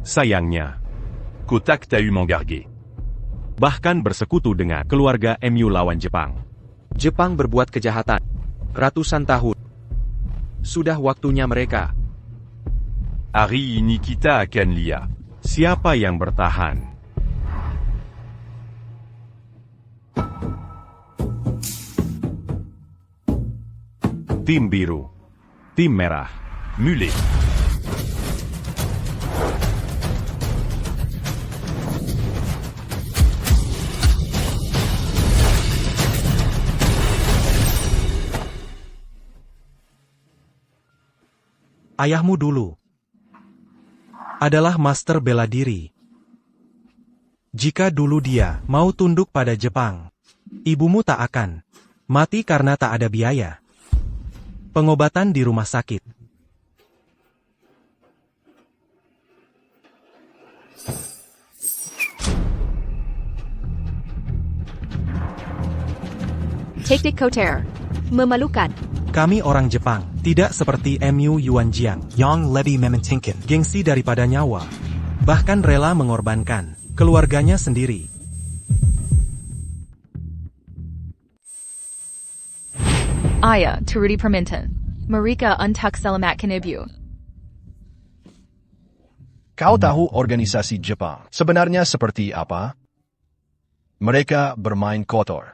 H: Sayangnya,
K: Kotak Tau Mangarge.
H: bahkan bersekutu dengan keluarga MU lawan Jepang.
L: Jepang berbuat kejahatan. Ratusan tahun. Sudah waktunya mereka.
K: Hari ini kita akan lihat.
H: Siapa yang bertahan? Tim biru. Tim merah.
K: Mulet.
A: Ayahmu dulu adalah master bela diri. Jika dulu dia mau tunduk pada Jepang, ibumu tak akan mati karena tak ada biaya pengobatan di rumah sakit.
C: Taktik Koter. Memalukan.
A: Kami orang Jepang, tidak seperti MU Yuanjiang.
F: Yang lebih mementingkan.
A: Gengsi daripada nyawa. Bahkan rela mengorbankan keluarganya sendiri.
J: Aya, Turudi Perminton. Marika Untuk Selamat Kanibu.
D: Kau tahu organisasi Jepang sebenarnya seperti apa? Mereka bermain kotor.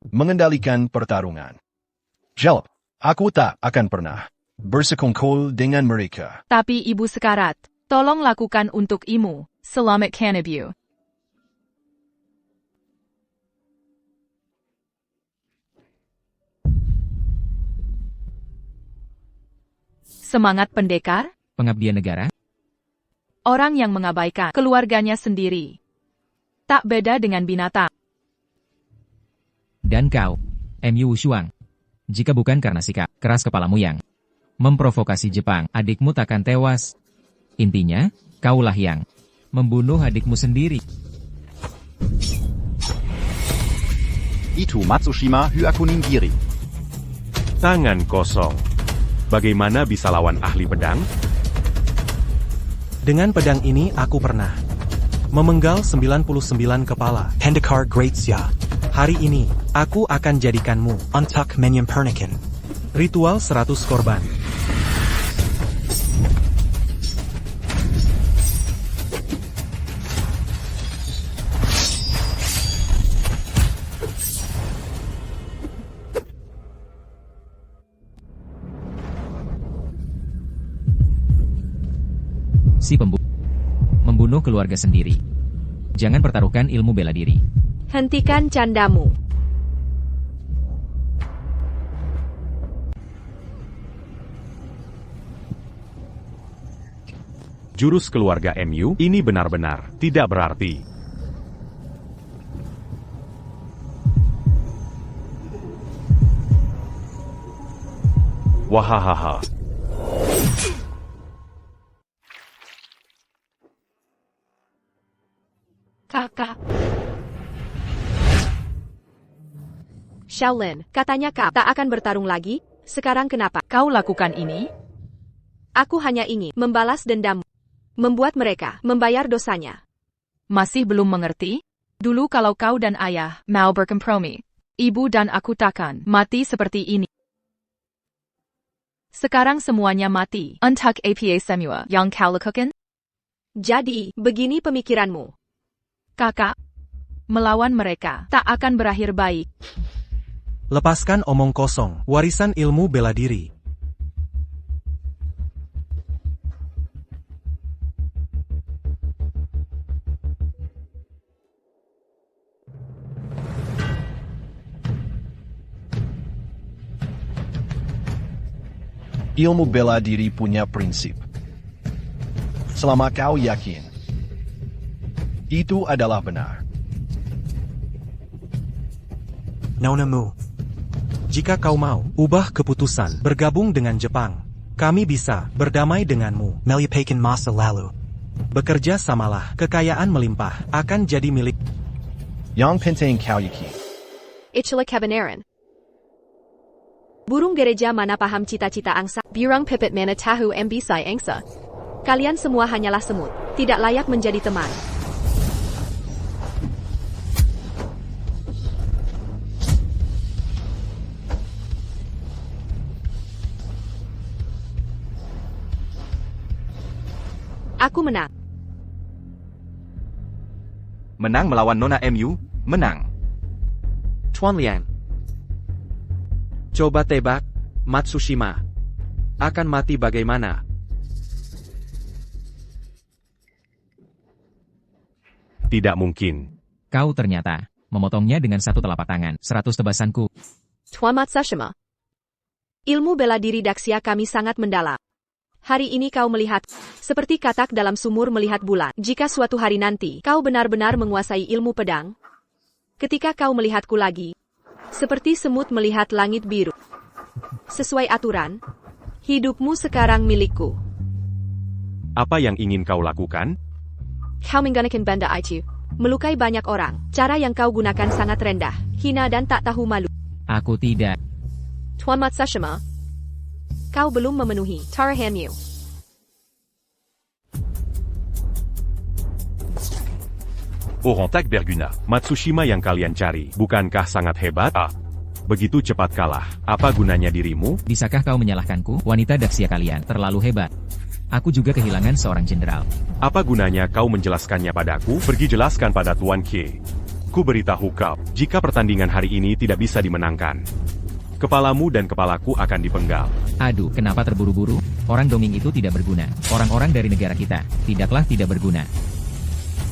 D: Mengendalikan pertarungan. Jawab, aku tak akan pernah bersekongkol dengan mereka.
J: Tapi Ibu Sekarat, tolong lakukan untuk Imu, Selamat Kanibu. Semangat pendekar?
G: Pengabdian negara?
J: Orang yang mengabaikan keluarganya sendiri. Tak beda dengan binatang.
G: Dan kau, MU Wushuang. Jika bukan karena sikap keras kepalamu yang memprovokasi Jepang, adikmu takkan tewas. Intinya, kaulah yang membunuh adikmu sendiri.
E: Itu Matsushima Hyakunin Giri.
H: Tangan kosong. Bagaimana bisa lawan ahli pedang?
A: Dengan pedang ini aku pernah memenggal 99 kepala.
F: Pendekar Greatsya.
A: Hari ini, aku akan jadikanmu
F: Untuk Menyempurnakan.
A: ritual 100 korban.
G: Si membunuh keluarga sendiri. Jangan pertaruhkan ilmu bela diri.
C: Hentikan candamu.
H: Jurus keluarga MU ini benar-benar tidak berarti. Wahahaha.
C: Kakak. Shaolin, katanya kau tak akan bertarung lagi, sekarang kenapa
J: Kau lakukan ini?
C: aku hanya ingin membalas dendam, membuat mereka membayar dosanya.
J: Masih belum mengerti? Dulu kalau kau dan ayah mau berkompromi, ibu dan aku takkan mati seperti ini. Sekarang semuanya mati. Untuk apa semua yang kau lakukan?
C: Jadi, begini pemikiranmu.
J: Kakak, melawan mereka tak akan berakhir baik.
A: Lepaskan omong kosong, warisan ilmu bela diri.
D: Ilmu bela diri punya prinsip. Selama kau yakin itu adalah benar.
F: Nona Mu.
A: Jika kau mau ubah keputusan bergabung dengan Jepang, kami bisa berdamai denganmu.
F: Melipakan masa lalu.
A: Bekerja samalah, kekayaan melimpah akan jadi milik.
D: Yang penting kau yakin.
C: Itulah kebenaran. Burung gereja mana paham cita-cita angsa? Burung pipit mana tahu ambisi angsa? Kalian semua hanyalah semut, tidak layak menjadi teman. Aku menang.
B: Menang melawan Nona MU, menang.
L: Tuan Liang. Coba tebak, Matsushima akan mati bagaimana?
H: Tidak mungkin.
G: Kau ternyata memotongnya dengan satu telapak tangan, 100 tebasanku.
C: Tuan Matsushima. Ilmu bela diri Daxia kami sangat mendalam. Hari ini kau melihat, seperti katak dalam sumur melihat bulan. Jika suatu hari nanti kau benar-benar menguasai ilmu pedang, ketika kau melihatku lagi, seperti semut melihat langit biru. Sesuai aturan, hidupmu sekarang milikku.
H: Apa yang ingin kau lakukan?
C: Kau menggunakan benda itu, melukai banyak orang. Cara yang kau gunakan sangat rendah, hina dan tak tahu malu.
G: Aku tidak.
C: Tuan Matsushima, kau belum memenuhi taruhanmu.
K: Orontak Berguna.
H: Matsushima yang kalian cari, bukankah sangat hebat? Begitu cepat kalah, apa gunanya dirimu?
G: Bisakah kau menyalahkanku? Wanita Daxia kalian terlalu hebat. Aku juga kehilangan seorang jenderal.
H: Apa gunanya kau menjelaskannya padaku? Pergi jelaskan pada Tuan Kie. Ku beritahu kau, jika pertandingan hari ini tidak bisa dimenangkan, kepalamu dan kepalaku akan dipenggal.
G: Aduh, kenapa terburu-buru? Orang Doming itu tidak berguna. Orang-orang dari negara kita, tidaklah tidak berguna.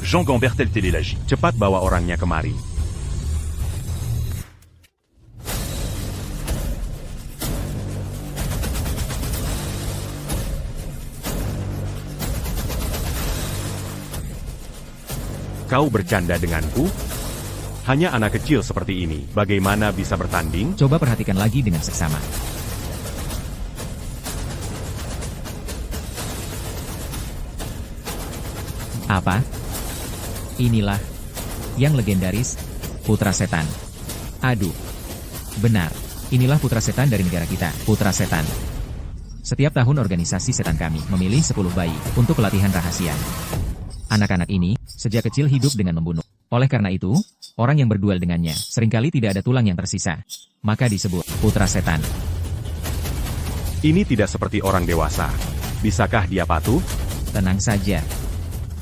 K: Jean Gambertel Télélagie.
H: Cepat bawa orangnya kemari. Kau bercanda denganku? Hanya anak kecil seperti ini, bagaimana bisa bertanding?
G: Coba perhatikan lagi dengan seksama. Apa? Inilah yang legendaris, Putra Setan. Aduh. Benar. Inilah Putra Setan dari negara kita, Putra Setan. Setiap tahun organisasi setan kami memilih 10 bayi untuk pelatihan rahasia. Anak-anak ini sejak kecil hidup dengan membunuh. Oleh karena itu, orang yang berduel dengannya seringkali tidak ada tulang yang tersisa. Maka disebut Putra Setan.
H: Ini tidak seperti orang dewasa. Bisakah dia patuh?
G: Tenang saja.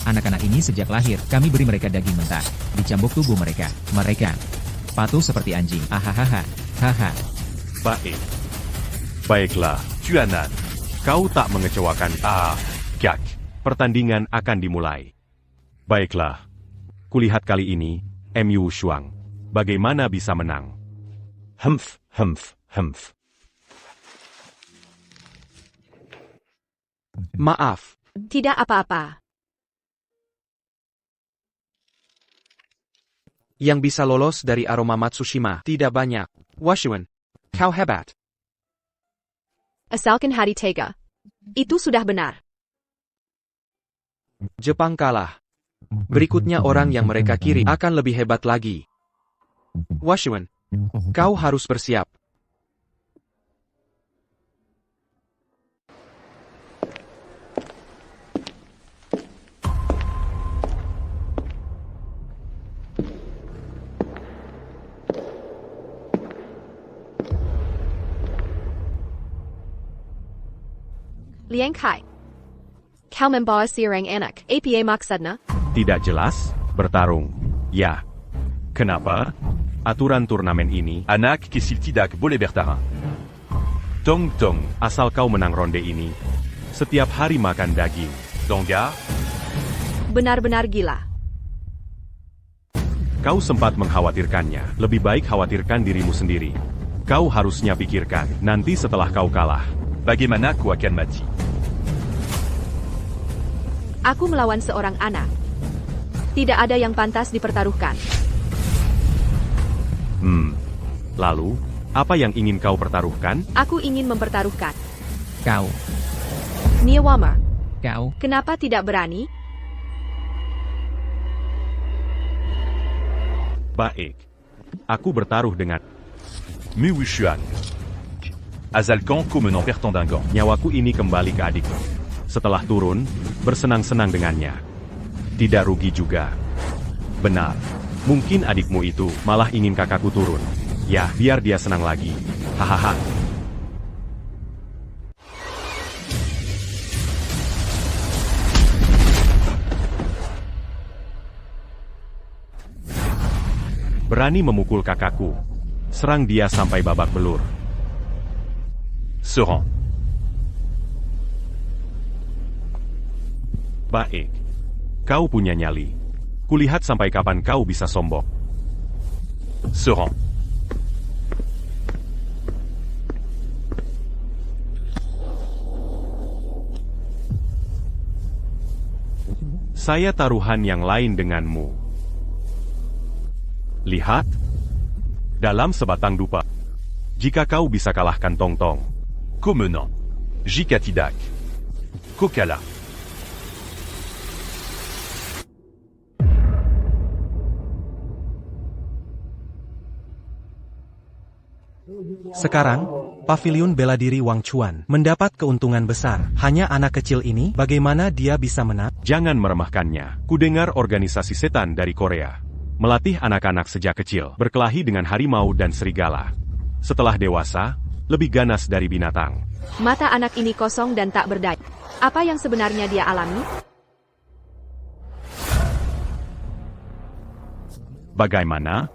G: Anak-anak ini sejak lahir, kami beri mereka daging mentah. Dicambuk tubuh mereka. Mereka patuh seperti anjing. Ahahaha. Haha.
H: Baik. Baiklah, Chuanan. Kau tak mengecewakan. Kak. Pertandingan akan dimulai. Baiklah. Kulihat kali ini, MU Shuang. Bagaimana bisa menang? Humph.
L: Maaf.
C: Tidak apa-apa.
L: Yang bisa lolos dari aroma Matsushima tidak banyak. Washuan, kau hebat.
C: Asalkan hari tega. Itu sudah benar.
L: Jepang kalah. Berikutnya orang yang mereka kirim akan lebih hebat lagi. Washuan, kau harus bersiap.
C: Liang Kai. Kau membawa seorang anak. Apa maksudnya?
H: Tidak jelas? Bertarung. Ya. Kenapa? Aturan turnamen ini.
K: Anak Kesil tidak boleh bertarung. Tong.
H: Asal kau menang ronde ini. Setiap hari makan daging.
K: Dongga.
C: Benar-benar gila.
H: Kau sempat mengkhawatirkannya. Lebih baik khawatirkan dirimu sendiri. Kau harusnya pikirkan. Nanti setelah kau kalah.
K: Bagaimana ku akan mati?
C: Aku melawan seorang anak. Tidak ada yang pantas dipertaruhkan.
H: Lalu, apa yang ingin kau pertaruhkan?
C: Aku ingin mempertaruhkan.
G: Kau.
C: Niawama.
G: Kau.
C: Kenapa tidak berani?
H: Baik. Aku bertaruh dengan
K: Mu Wushuan. Azalkan ko menant perdant d'un gant.
H: nyawaku ini kembali ke adikku. Setelah turun, bersenang-senang dengannya. Tidak rugi juga. Benar. Mungkin adikmu itu malah ingin kakakku turun. Ya, biar dia senang lagi. Hahaha. Berani memukul kakakku. Serang dia sampai babak belur.
K: Seran.
H: Baik. Kau punya nyali. Kulihat sampai kapan kau bisa sombong.
K: Seran.
H: Saya taruhan yang lain denganmu. Lihat. Dalam sebatang dupa. Jika kau bisa kalahkan Tong-Tong.
K: Komenant. Jika tidak. Kokala.
A: Sekarang, Pavilion Bela Diri Wang Chuan mendapat keuntungan besar. Hanya anak kecil ini, bagaimana dia bisa menang?
H: Jangan meremehkannya. Kudengar organisasi setan dari Korea. Melatih anak-anak sejak kecil, berkelahi dengan harimau dan serigala. Setelah dewasa, lebih ganas dari binatang.
C: Mata anak ini kosong dan tak berdaya. Apa yang sebenarnya dia alami?
H: Bagaimana?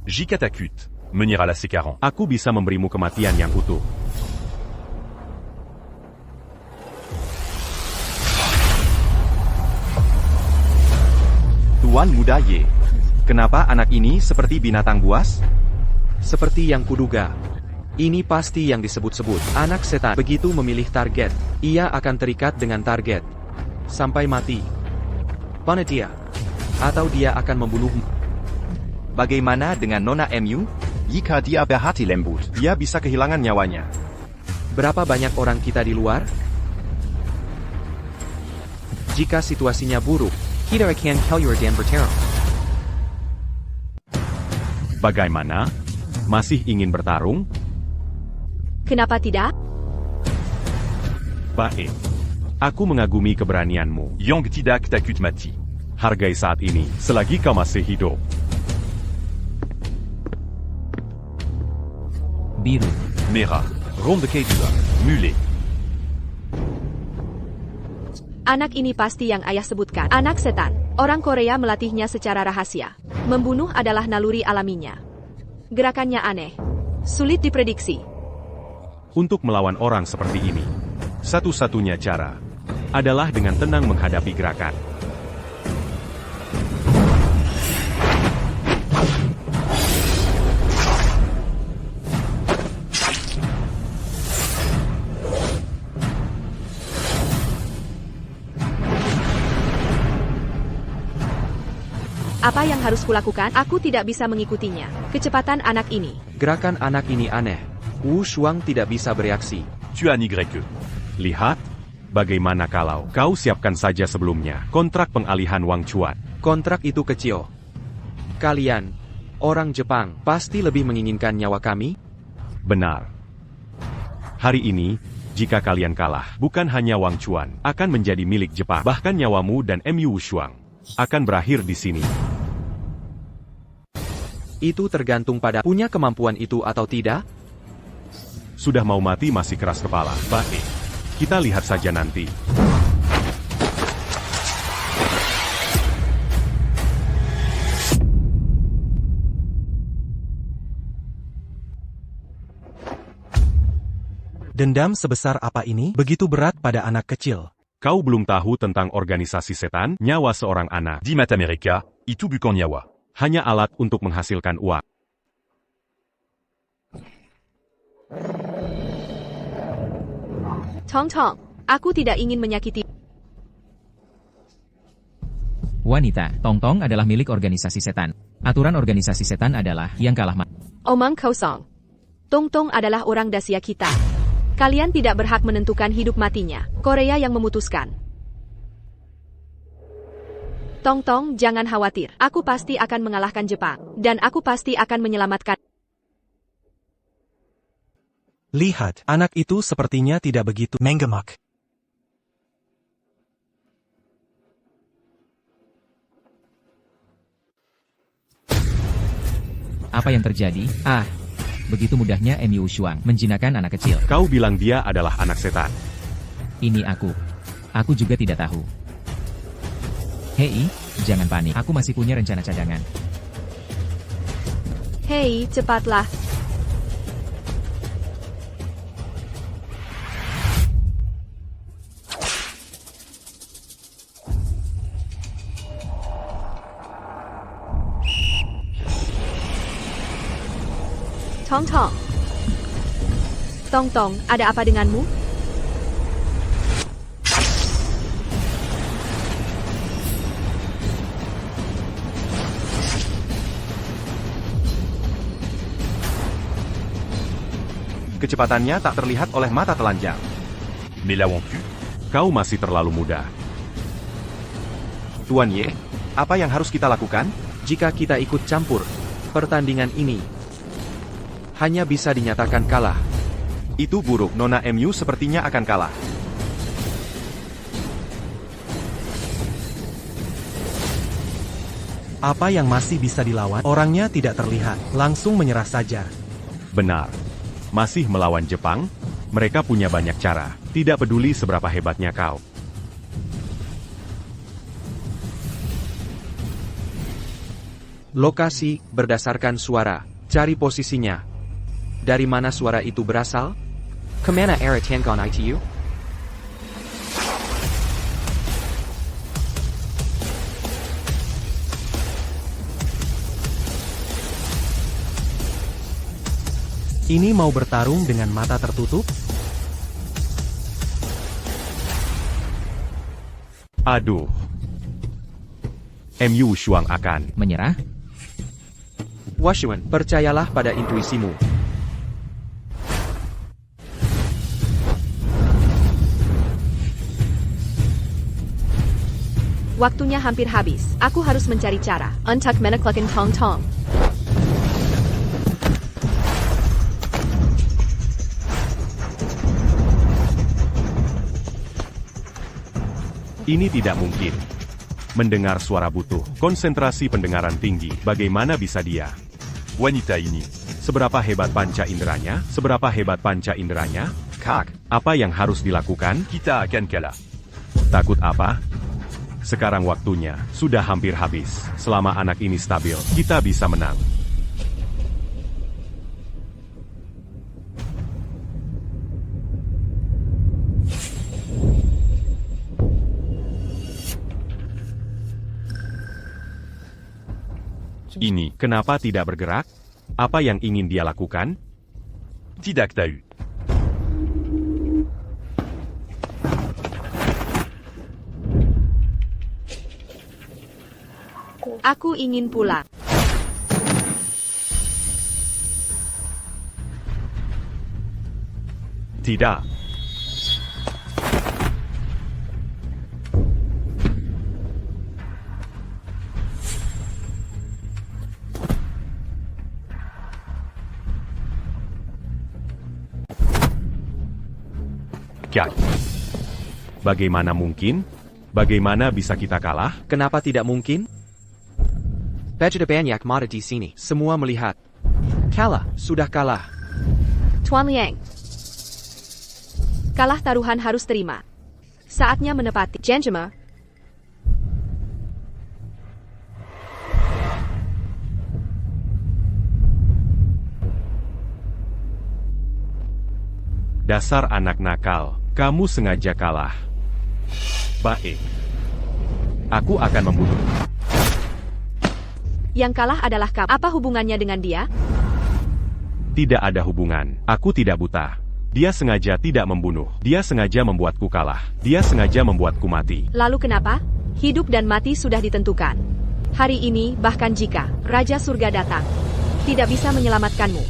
K: Jika takut. Menir à la sécaran.
H: Aku bisa memberimu kematian yang utuh.
B: Tuan Muda Ye. Kenapa anak ini seperti binatang buas?
L: Seperti yang kuduga. Ini pasti yang disebut-sebut anak setan. Begitu memilih target, ia akan terikat dengan target. Sampai mati. Panitia. Atau dia akan membunuhmu.
B: Bagaimana dengan Nona MU?
E: Jika dia berhati lembut,
B: Dia bisa kehilangan nyawanya.
L: Berapa banyak orang kita di luar? Jika situasinya buruk, kita akan keluar dan bertarung.
H: Bagaimana? Masih ingin bertarung?
C: Kenapa tidak?
H: Baik. Aku mengagumi keberanianmu.
K: Yang tidak takut mati.
H: Hargai saat ini, selagi kau masih hidup.
G: Biru.
K: Merah. Ronde kedua. Mulet.
C: Anak ini pasti yang ayah sebutkan. Anak setan. Orang Korea melatihnya secara rahasia. Membunuh adalah naluri alaminya. Gerakannya aneh. Sulit diprediksi.
H: Untuk melawan orang seperti ini, satu-satunya cara adalah dengan tenang menghadapi gerakan.
C: Apa yang harus kulakukan? Aku tidak bisa mengikutinya. Kecepatan anak ini.
L: Gerakan anak ini aneh. Wu Shuang tidak bisa bereaksi.
K: Tu as Y.
H: Lihat, bagaimana kalau kau siapkan saja sebelumnya kontrak pengalihan Wang Chuan.
L: Kontrak itu kecil. Kalian, orang Jepang, pasti lebih menginginkan nyawa kami?
H: Benar. Hari ini, jika kalian kalah, bukan hanya Wang Chuan akan menjadi milik Jepang, bahkan nyawamu dan MU Shuang akan berakhir di sini.
L: Itu tergantung pada punya kemampuan itu atau tidak?
H: Sudah mau mati masih keras kepala. Baik. Kita lihat saja nanti.
A: Dendam sebesar apa ini begitu berat pada anak kecil.
H: Kau belum tahu tentang organisasi setan, nyawa seorang anak.
K: Di mata mereka, itu bukan nyawa.
H: Hanya alat untuk menghasilkan uang.
C: Tong Tong, aku tidak ingin menyakiti.
G: Wanita, Tong Tong adalah milik organisasi setan. Aturan organisasi setan adalah yang kalah mati.
C: Omong kosong. Tong Tong adalah orang Dasia kita. Kalian tidak berhak menentukan hidup matinya. Korea yang memutuskan. Tong Tong, jangan khawatir. Aku pasti akan mengalahkan Jepang. Dan aku pasti akan menyelamatkan.
A: Lihat, anak itu sepertinya tidak begitu
F: Mengamuk.
G: Apa yang terjadi? Begitu mudahnya MU Shuang menjinakkan anak kecil.
H: Kau bilang dia adalah anak setan.
G: Ini aku. Aku juga tidak tahu. Hei, jangan panik. Aku masih punya rencana cadangan.
C: Hei, cepatlah. Tong Tong. Tong Tong, ada apa denganmu?
B: Kecepatannya tak terlihat oleh mata telanjang.
K: Mais l'avons-tu?
H: Kau masih terlalu muda.
B: Tuan Ye, apa yang harus kita lakukan?
L: Jika kita ikut campur pertandingan ini, hanya bisa dinyatakan kalah.
B: Itu buruk, Nona MU sepertinya akan kalah.
A: Apa yang masih bisa dilawan? Orangnya tidak terlihat, langsung menyerah saja.
H: Benar. Masih melawan Jepang? Mereka punya banyak cara. Tidak peduli seberapa hebatnya kau.
L: Lokasi berdasarkan suara. Cari posisinya. Dari mana suara itu berasal? Kemana arah Tangon ITU?
A: Ini mau bertarung dengan mata tertutup?
H: Aduh. MU Shuang akan
G: Menyerah?
L: Washuan, percayalah pada intuisimu.
C: Waktunya hampir habis. Aku harus mencari cara. Untuk menaklukkan Tong Tong.
H: Ini tidak mungkin. Mendengar suara butuh konsentrasi pendengaran tinggi. Bagaimana bisa dia?
K: Wanita ini.
H: Seberapa hebat panca inderanya? Seberapa hebat panca inderanya?
K: Kak,
H: Apa yang harus dilakukan?
K: kita akan kalah.
H: Takut apa? Sekarang waktunya sudah hampir habis. Selama anak ini stabil, kita bisa menang. Ini kenapa tidak bergerak? Apa yang ingin dia lakukan?
K: Tidak tahu.
C: Aku ingin pulang.
H: Tidak.
K: Kak,
H: Bagaimana mungkin? Bagaimana bisa kita kalah?
L: Kenapa tidak mungkin? Ada banyak mata di sini. Semua melihat. Kalah, sudah kalah.
C: Tuan Liang. Kalah taruhan harus terima. Saatnya menepati janjimu.
H: Dasar anak nakal, kamu sengaja kalah. Baik. Aku akan membunuh.
C: Yang kalah adalah kamu. Apa hubungannya dengan dia?
H: Tidak ada hubungan. Aku tidak buta. Dia sengaja tidak membunuh. Dia sengaja membuatku kalah. Dia sengaja membuatku mati.
C: Lalu kenapa? Hidup dan mati sudah ditentukan. Hari ini, bahkan jika Raja Surga datang, tidak bisa menyelamatkanmu.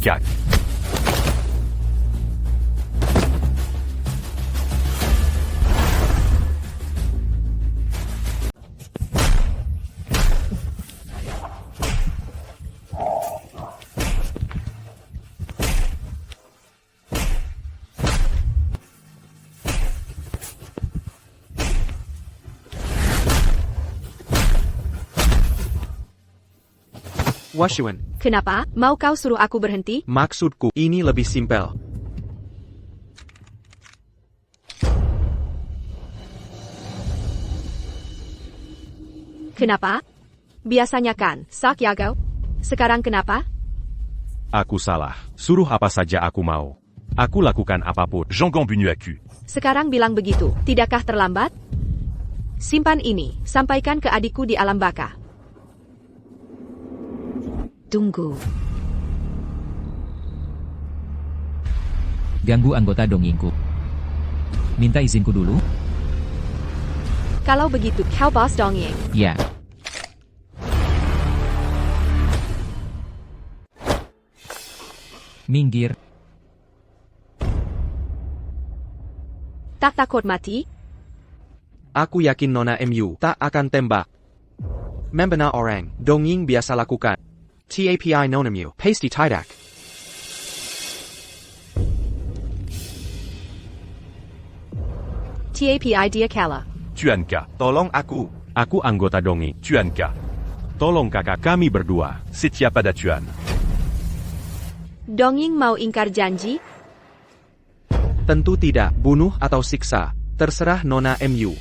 K: Kak.
L: Washuan,
C: Kenapa? Mau kau suruh aku berhenti?
L: maksudku, ini lebih simpel.
C: Kenapa? Biasanya kan, Sak Yago. Sekarang kenapa?
H: Aku salah. Suruh apa saja aku mau. Aku lakukan apapun.
K: Jangan bunu aku.
C: Sekarang bilang begitu, tidakkah terlambat? Simpan ini, sampaikan ke adikku di alam baka.
I: Tunggu.
G: Ganggu anggota dongengku. Minta izinku dulu?
C: Kalau begitu, kau bos dongeng.
G: Ya. Minggir.
C: Tak takut mati?
L: Aku yakin Nona MU tak akan tembak. Membina orang, dongeng biasa lakukan. TAPI Nona MU, pasti tidak.
C: TAPI dia kalah.
K: Tuanka,
B: Tolong aku.
H: Aku anggota dongeng.
K: Tuanka.
H: Tolong kakak kami berdua.
K: Setia pada Tuan.
C: Dongeng mau ingkar janji?
L: Tentu tidak, bunuh atau siksa. Terserah Nona MU.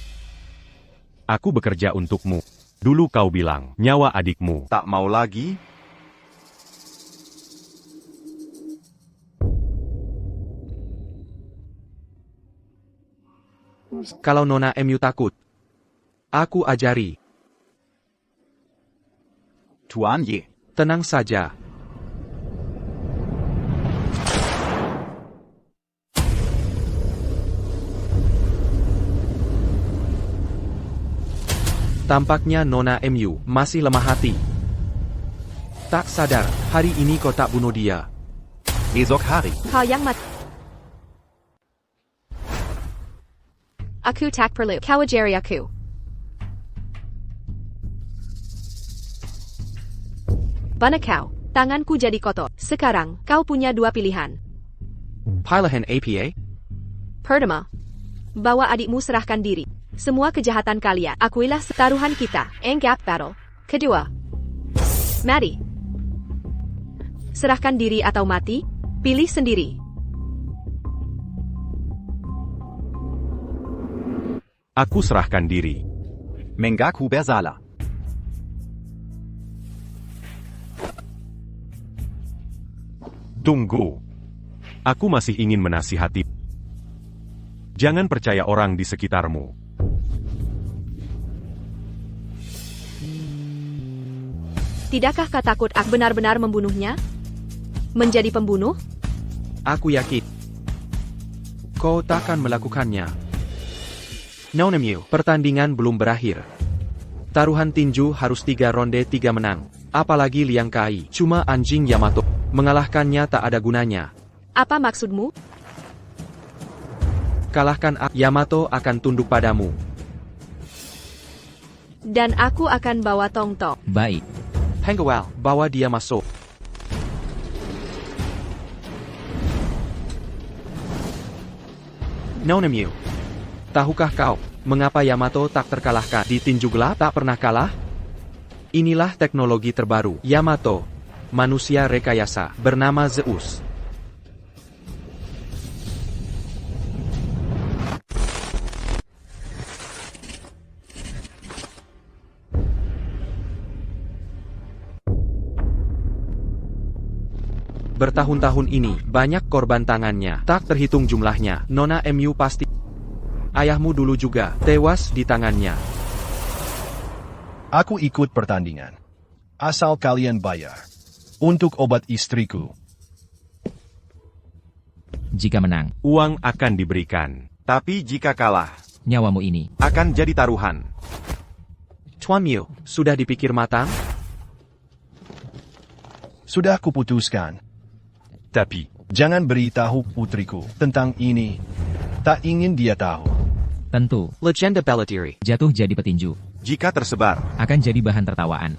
H: Aku bekerja untukmu. Dulu kau bilang, nyawa adikmu.
B: Tak mau lagi?
L: Kalau Nona MU takut, aku ajari.
E: Tuan Ye.
L: Tenang saja. Tampaknya Nona MU masih lemah hati. Tak sadar, hari ini kau tak bunuh dia.
E: Esok hari.
C: Kau yang mati. Aku tak perlu. Kau ajari aku. Bana kau. Tanganku jadi kotor. Sekarang, kau punya dua pilihan.
L: Pilahan APA?
C: Pertama, bawa adikmu serahkan diri. Semua kejahatan kalian, akuilah taruhan kita. Anggap battle. Kedua, mati. Serahkan diri atau mati, pilih sendiri.
H: Aku serahkan diri.
E: Mengaku bersalah.
H: Tunggu. Aku masih ingin menasihati. Jangan percaya orang di sekitarmu.
C: Tidakkah kau takut aku benar-benar membunuhnya? Menjadi pembunuh?
L: Aku yakin. Kau takkan melakukannya. Nona MU, pertandingan belum berakhir. Taruhan tinju harus 3 ronde 3 menang. Apalagi Liang Kai, cuma anjing Yamato. Mengalahkannya tak ada gunanya.
C: Apa maksudmu?
L: Kalahkan aku, Yamato akan tunduk padamu.
C: Dan aku akan bawa Tongtong.
G: Baik.
L: Penguel, bawa dia masuk. Nona MU, tahukah kau, mengapa Yamato tak terkalahkan di tinju gelap tak pernah kalah? Inilah teknologi terbaru, Yamato. Manusia rekayasa, bernama Zeus. Bertahun-tahun ini, banyak korban tangannya, tak terhitung jumlahnya. Nona MU pasti. Ayahmu dulu juga, tewas di tangannya.
D: Aku ikut pertandingan. Asal kalian bayar. Untuk obat istriku.
G: Jika menang,
H: uang akan diberikan.
B: Tapi jika kalah,
G: nyawamu ini
B: akan jadi taruhan.
L: Tuan MU, sudah dipikir matang?
D: Sudah kuputuskan.
H: Tapi,
D: jangan beritahu putriku tentang ini. Tak ingin dia tahu.
G: tentu
L: Legenda bela diri.
G: jatuh jadi petinju.
B: Jika tersebar,
G: Akan jadi bahan tertawaan.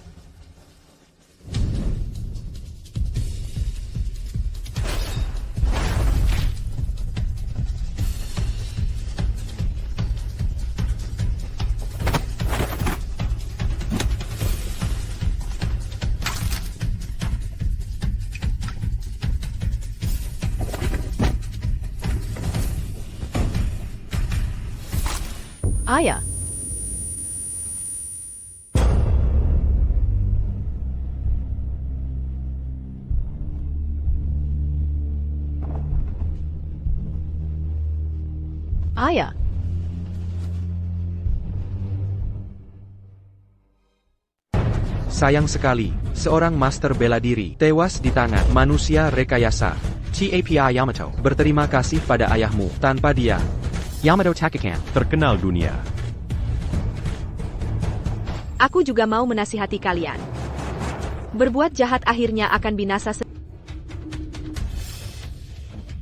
C: Ayah. Ayah.
L: Sayang sekali, seorang master bela diri tewas di tangan manusia rekayasa. TAPI Yamato, berterima kasih pada ayahmu. Tanpa dia, Yamato Takakan
H: terkenal dunia.
C: Aku juga mau menasihati kalian. Berbuat jahat akhirnya akan binasa.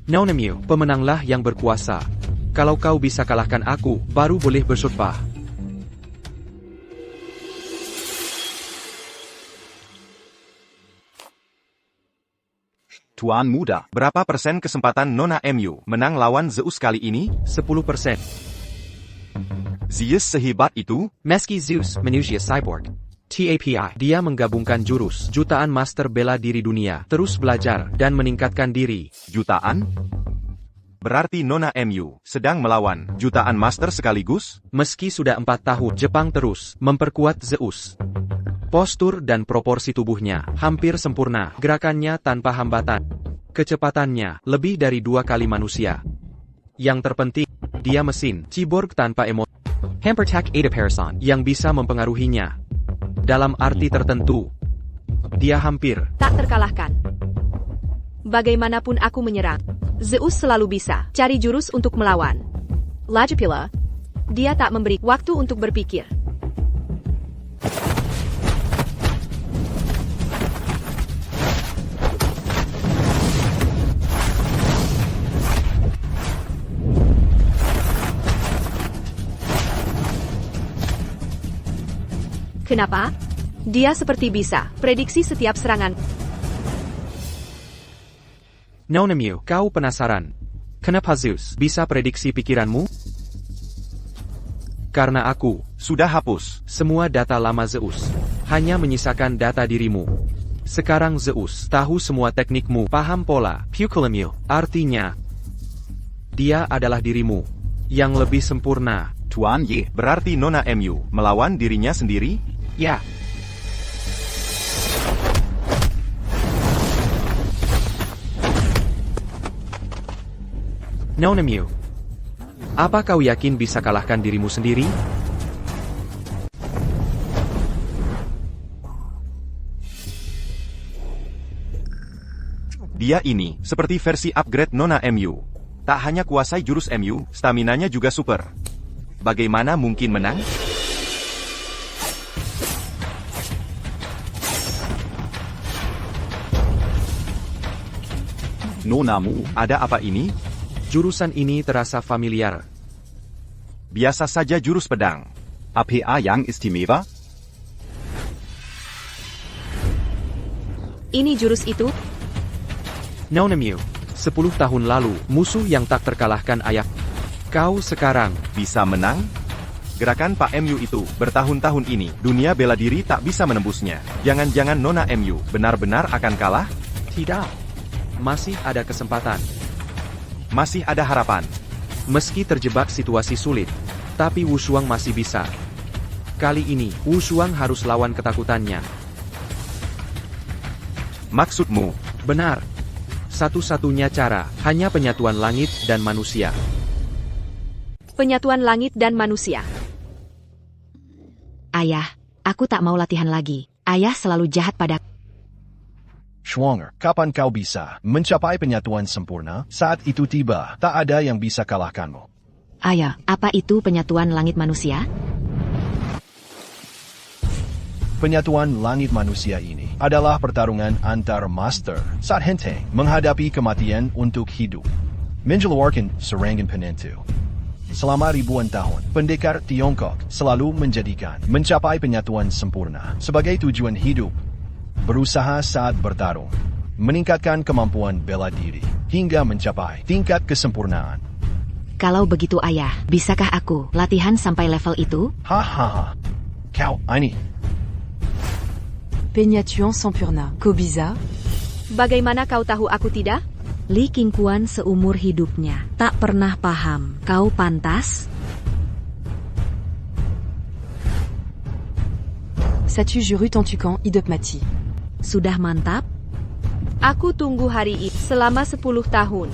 L: Nona MU, pemenanglah yang berkuasa. Kalau kau bisa kalahkan aku, baru boleh bersumpah.
E: Tuan muda.
B: Berapa persen kesempatan Nona MU menang lawan Zeus kali ini?
L: 10%.
B: Zeus sehebat itu?
L: Meski Zeus, manusia cyborg. TAPI, dia menggabungkan jurus, jutaan master bela diri dunia, terus belajar, dan meningkatkan diri.
B: Jutaan? Berarti Nona MU sedang melawan jutaan master sekaligus?
L: Meski sudah 4 tahun, Jepang terus memperkuat Zeus. Postur dan proporsi tubuhnya hampir sempurna, gerakannya tanpa hambatan. Kecepatannya lebih dari 2 kali manusia. Yang terpenting, dia mesin, cyborg tanpa emosi. Hampertak Ada Person yang bisa mempengaruhinya. Dalam arti tertentu, dia hampir
C: Tak terkalahkan. Bagaimanapun aku menyerang, Zeus selalu bisa cari jurus untuk melawan. Lagi pula, dia tak memberi waktu untuk berpikir. Kenapa? Dia seperti bisa prediksi setiap serangan.
L: Nona Mew, kau penasaran? Kenapa Zeus bisa prediksi pikiranmu? Karena aku
B: Sudah hapus.
L: semua data lama Zeus. Hanya menyisakan data dirimu. Sekarang Zeus tahu semua teknikmu, paham pola Pukulamil. Artinya, dia adalah dirimu yang lebih sempurna.
E: Tuan Ye.
B: Berarti Nona MU melawan dirinya sendiri?
L: Ya. Nona Mew, apa kau yakin bisa kalahkan dirimu sendiri?
B: Dia ini seperti versi upgrade Nona MU. Tak hanya kuasai jurus MU, staminanya juga super. Bagaimana mungkin menang?
E: Nonamu.
B: Ada apa ini?
L: Jurusan ini terasa familiar.
B: Biasa saja jurus pedang.
E: APA yang istimewa?
C: Ini jurus itu?
L: Nona Mew, 10 tahun lalu, musuh yang tak terkalahkan ayah. Kau sekarang
B: Bisa menang? Gerakan Pak MU itu, bertahun-tahun ini, dunia bela diri tak bisa menembusnya. Jangan-jangan Nona MU benar-benar akan kalah?
L: tidak. Masih ada kesempatan.
B: Masih ada harapan.
L: Meski terjebak situasi sulit, tapi Wu Shuang masih bisa. Kali ini, Wu Shuang harus lawan ketakutannya.
B: Maksudmu?
L: Benar. Satu-satunya cara, hanya penyatuan langit dan manusia.
C: Penyatuan langit dan manusia.
I: Ayah, aku tak mau latihan lagi. Ayah selalu jahat padaku.
D: Schwanger, kapan kau bisa mencapai penyatuan sempurna? Saat itu tiba, tak ada yang bisa kalahkanmu.
I: Ayah, apa itu penyatuan langit manusia?
D: Penyatuan langit manusia ini adalah pertarungan antar master saat Henteng menghadapi kematian untuk hidup. Mengeluarkan serangan penentu. Selama ribuan tahun, pendekar Tiongkok selalu menjadikan mencapai penyatuan sempurna sebagai tujuan hidup. Berusaha saat bertarung, meningkatkan kemampuan bela diri, hingga mencapai tingkat kesempurnaan.
I: Kalau begitu ayah, bisakah aku latihan sampai level itu?
D: Hahaha. Kau ini.
J: Penyatuan sempurna. Kobiza?
C: Bagaimana kau tahu aku tidak?
I: Li Qingquan seumur hidupnya tak pernah paham. Kau pantas?
J: Satu Juru Tentukan Idopmati.
I: Sudah mantap?
C: Aku tunggu hari itu selama 10 tahun.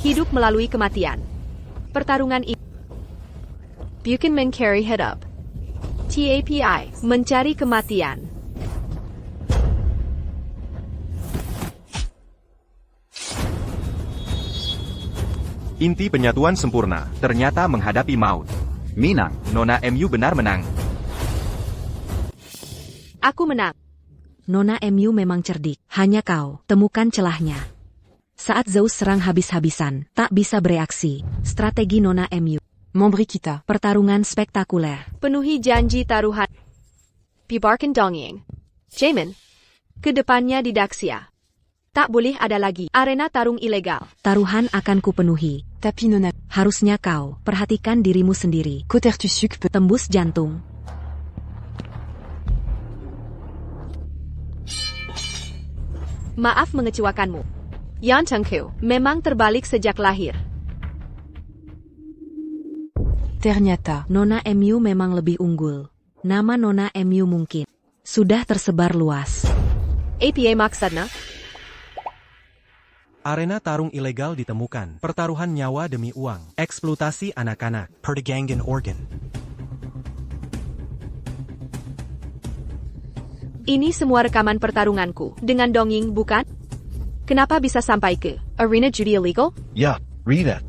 C: Hidup melalui kematian. Pertarungan ini. Buchanman carry head up. TAPI, mencari kematian.
B: Inti penyatuan sempurna, ternyata menghadapi maut.
E: Minang.
B: Nona MU benar menang.
C: Aku menang.
I: Nona MU memang cerdik. Hanya kau temukan celahnya. Saat Zeus serang habis-habisan, tak bisa bereaksi. Strategi Nona MU.
J: Memberi kita.
I: Pertarungan spektakuler.
C: Penuhi janji taruhan. Pibarkan Dongying. Jamin. Kedepannya di Daxia. Tak boleh ada lagi arena tarung ilegal.
I: Taruhan akan kupenuhi.
J: Tapi Nona.
I: Harusnya kau perhatikan dirimu sendiri.
J: Kotertusuk peut.
I: Tembus jantung.
C: Maaf mengecewakanmu. Yan Tengku memang terbalik sejak lahir.
J: Ternyata.
I: Nona MU memang lebih unggul. Nama Nona MU mungkin sudah tersebar luas.
C: APA maksudnya?
A: Arena tarung ilegal ditemukan. Pertaruhan nyawa demi uang. Eksploitasi anak-anak.
F: Perdagangan organ.
C: Ini semua rekaman pertarunganku dengan Dongying, bukan? Kenapa bisa sampai ke arena judi illegal?
D: Ya, read that.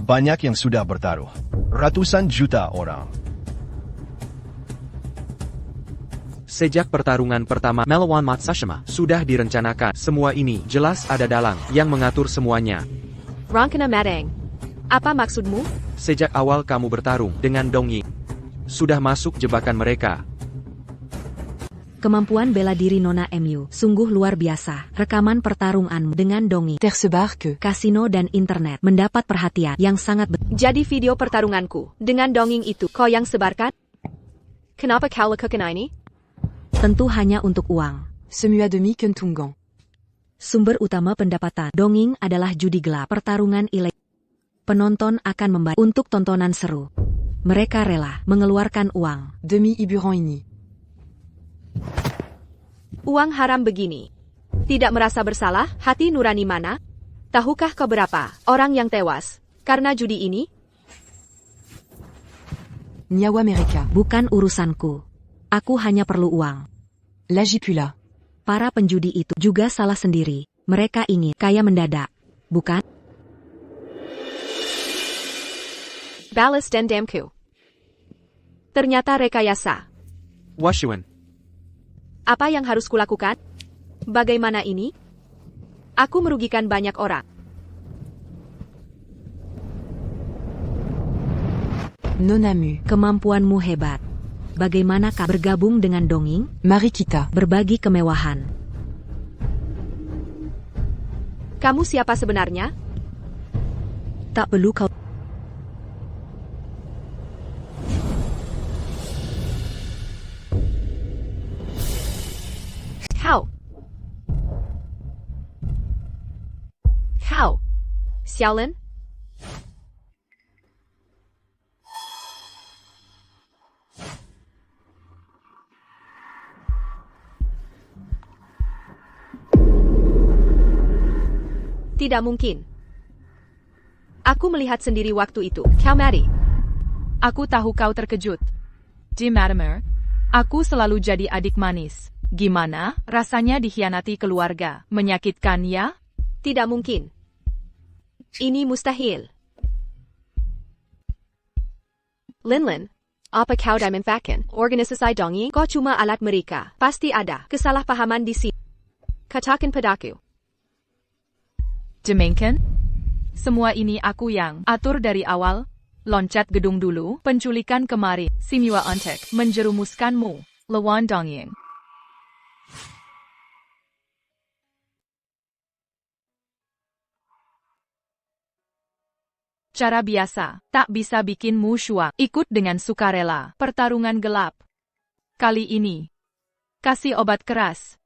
D: Banyak yang sudah bertaruh. Ratusan juta orang.
L: Sejak pertarungan pertama melawan Matsushima, sudah direncanakan. Semua ini jelas ada dalang yang mengatur semuanya.
C: Rangkana Madang. Apa maksudmu?
L: Sejak awal kamu bertarung dengan Dongying, sudah masuk jebakan mereka.
I: Kemampuan bela diri Nona MU sungguh luar biasa. Rekaman pertarunganmu dengan Dongying, kasino dan internet mendapat perhatian yang sangat
C: Jadi video pertarunganku dengan Dongying itu kau yang sebarkan? Kenapa kau lakukan ini?
I: tentu hanya untuk uang. Sumber utama pendapatan Dongying adalah judi gelap, pertarungan ilegal. Penonton akan membayar untuk tontonan seru. Mereka rela mengeluarkan uang.
C: Uang haram begini. Tidak merasa bersalah, hati nurani mana? Tahukah kau berapa orang yang tewas karena judi ini?
I: Bukan urusanku. Aku hanya perlu uang. Para penjudi itu juga salah sendiri. Mereka ingin kaya mendadak, bukan?
C: Balas dendamku. Ternyata rekayasa.
L: Washuan.
C: Apa yang harus kulakukan? Bagaimana ini? Aku merugikan banyak orang.
I: Nonamu, kemampuanmu hebat. Bagaimanakah bergabung dengan Dongying? Mari kita berbagi kemewahan.
C: Kamu siapa sebenarnya?
I: Tak perlu kau.
C: Kau. Xiaolin? Tidak mungkin. Aku melihat sendiri waktu itu. Kau mari.
J: Aku tahu kau terkejut. Jim Latimer, aku selalu jadi adik manis. Gimana rasanya dikhianati keluarga? Menyakitkan ya?
C: Tidak mungkin. Ini mustahil. Linlin, apa kau dah memfahamkan organisasi Dongying? Kau cuma alat mereka. Pasti ada kesalahpahaman di sini. Katakan padaku.
J: Jemainkan? Semua ini aku yang atur dari awal. Loncat gedung dulu, penculikan kemari, Simua untuk menjerumuskanmu, lawan Dongying. Cara biasa, tak bisa bikin musuh ikut dengan sukarela. Pertarungan gelap. Kali ini, kasih obat keras.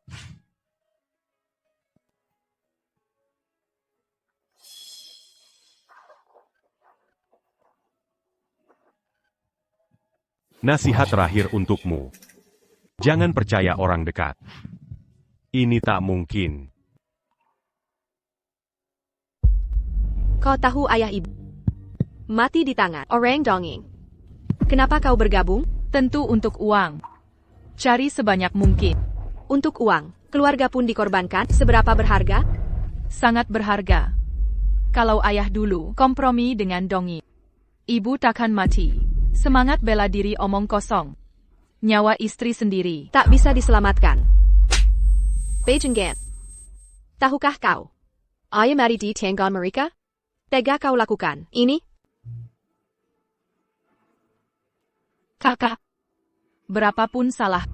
H: Nasihat terakhir untukmu. Jangan percaya orang dekat. Ini tak mungkin.
C: Kau tahu ayah ibu mati di tangan orang Dongying. Kenapa kau bergabung?
J: Tentu untuk uang. Cari sebanyak mungkin.
C: Untuk uang, keluarga pun dikorbankan. Seberapa berharga?
J: Sangat berharga. Kalau ayah dulu kompromi dengan Dongying, ibu takkan mati. Semangat bela diri omong kosong. Nyawa istri sendiri
C: tak bisa diselamatkan. Beijinggan. Tahukah kau? Ayah mari di tangga mereka? Tega kau lakukan ini?
J: Kakak. Berapapun salah,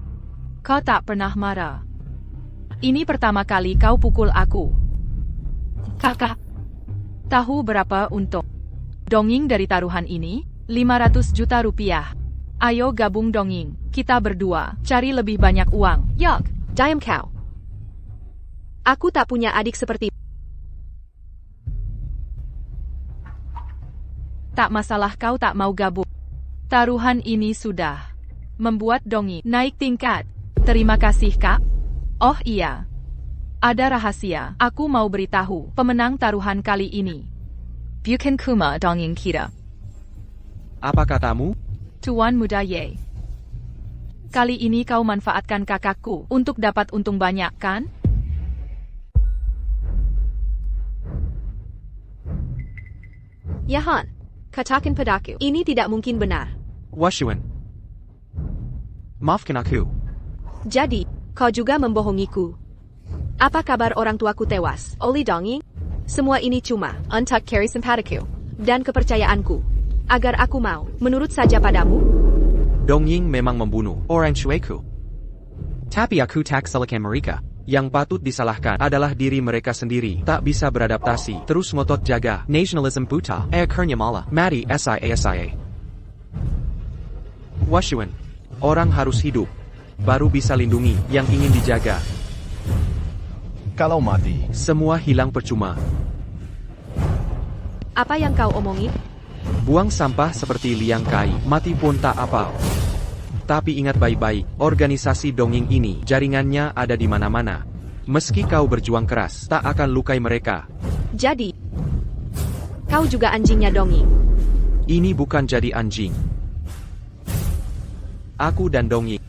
J: kau tak pernah marah. Ini pertama kali kau pukul aku. Kakak. Tahu berapa untuk Dongying dari taruhan ini? 500 juta rupiah. Ayo gabung Dongying. Kita berdua cari lebih banyak uang.
C: Yok, diam kau. Aku tak punya adik seperti.
J: Tak masalah kau tak mau gabung. Taruhan ini sudah membuat Dongying naik tingkat. Terima kasih kak. Oh iya. Ada rahasia. Aku mau beritahu pemenang taruhan kali ini. Bukan Kuma Dongying kita.
L: Apa katamu?
J: Tuan Muda Ye. Kali ini kau manfaatkan kakakku untuk dapat untung banyak, kan?
C: Yahan, katakan padaku, ini tidak mungkin benar.
L: Washuan. Maafkan aku.
C: Jadi, kau juga membohongiku. Apa kabar orang tuaku tewas? Oli Dongying? Semua ini cuma untuk carry simpatiku dan kepercayaanku. Agar aku mau menurut saja padamu?
L: Dongying memang membunuh orang tuaku. Tapi aku tak salahkan mereka. Yang patut disalahkan adalah diri mereka sendiri. Tak bisa beradaptasi, terus ngotot jaga nasionalisme buta. Akhirnya malah mati SIA. Washuan, orang harus hidup, baru bisa lindungi yang ingin dijaga.
D: Kalau mati,
L: Semua hilang percuma.
C: Apa yang kau omongin?
L: Buang sampah seperti liang kai, mati pun tak apa. Tapi ingat baik-baik, organisasi Dongying ini, jaringannya ada di mana-mana. Meski kau berjuang keras, tak akan lukai mereka.
C: Jadi, kau juga anjingnya Dongying.
L: Ini bukan jadi anjing. Aku dan Dongying.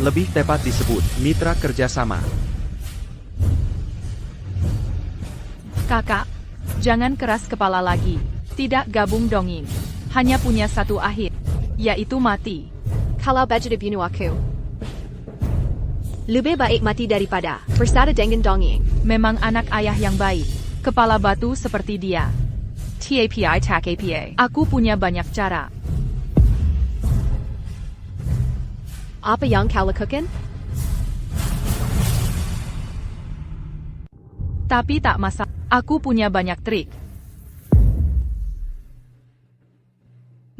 L: Lebih tepat disebut, mitra kerjasama.
J: Kakak, jangan keras kepala lagi. Tidak gabung Dongying. Hanya punya satu akhir, yaitu mati.
C: Kalau baju dibunuh aku, lebih baik mati daripada bersatu dengan Dongying.
J: Memang anak ayah yang baik. Kepala batu seperti dia. TAPI tak APA. Aku punya banyak cara.
C: Apa yang kau lakukan?
J: Tapi tak masalah. Aku punya banyak trik.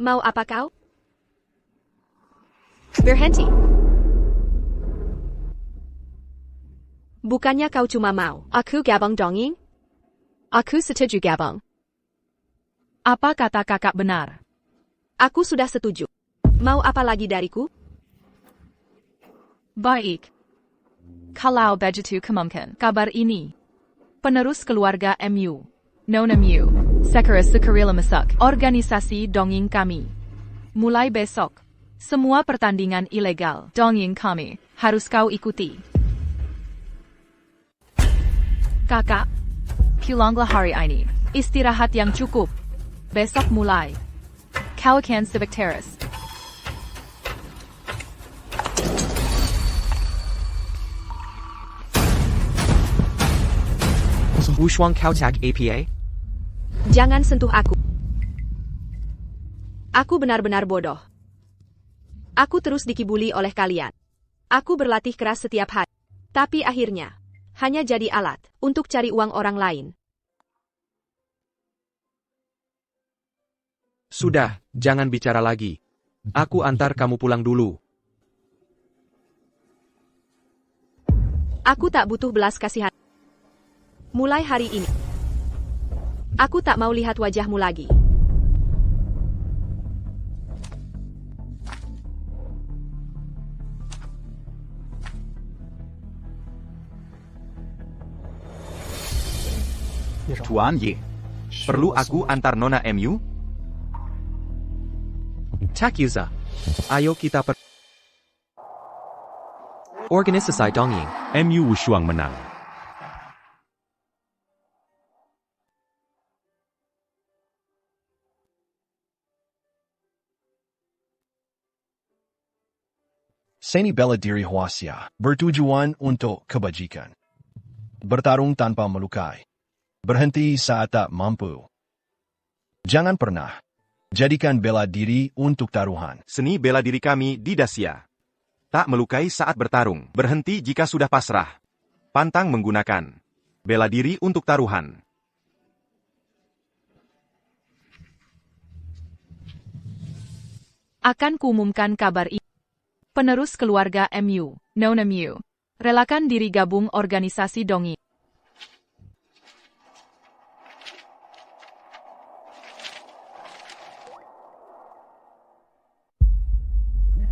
C: Mau apa kau? Berhenti. Bukannya kau cuma mau aku gabung Dongying? Aku setuju gabung.
J: Apa kata kakak benar?
C: Aku sudah setuju. Mau apa lagi dariku?
J: Baik. Kalau begitu kemungkinan kabar ini. Penerus keluarga MU. Nona Mu. Segera sukarela masuk organisasi Dongying kami. Mulai besok. Semua pertandingan ilegal Dongying kami harus kau ikuti. Kakak, pulanglah hari ini. Istirahat yang cukup. Besok mulai. Kawakan Civic Terrace.
L: Wushuang kau tak APA?
C: Jangan sentuh aku. Aku benar-benar bodoh. Aku terus dikibuli oleh kalian. Aku berlatih keras setiap hari. Tapi akhirnya, hanya jadi alat untuk cari uang orang lain.
L: Sudah, jangan bicara lagi. Aku antar kamu pulang dulu.
C: Aku tak butuh belas kasihan. Mulai hari ini, aku tak mau lihat wajahmu lagi.
E: Tuan Ye.
B: Perlu aku antar Nona MU?
L: Tak Yuza. Ayo kita organisasi Dongying.
H: MU Wushuang menang.
D: Seni bela diri Hwasia bertujuan untuk kebajikan. Bertarung tanpa melukai. Berhenti saat tak mampu. Jangan pernah jadikan bela diri untuk taruhan.
B: Seni bela diri kami di Dacia. Tak melukai saat bertarung. Berhenti jika sudah pasrah. Pantang menggunakan bela diri untuk taruhan.
J: Akan kuumumkan kabar ini. Penerus keluarga MU, Nona Mu, relakan diri gabung organisasi Dongying.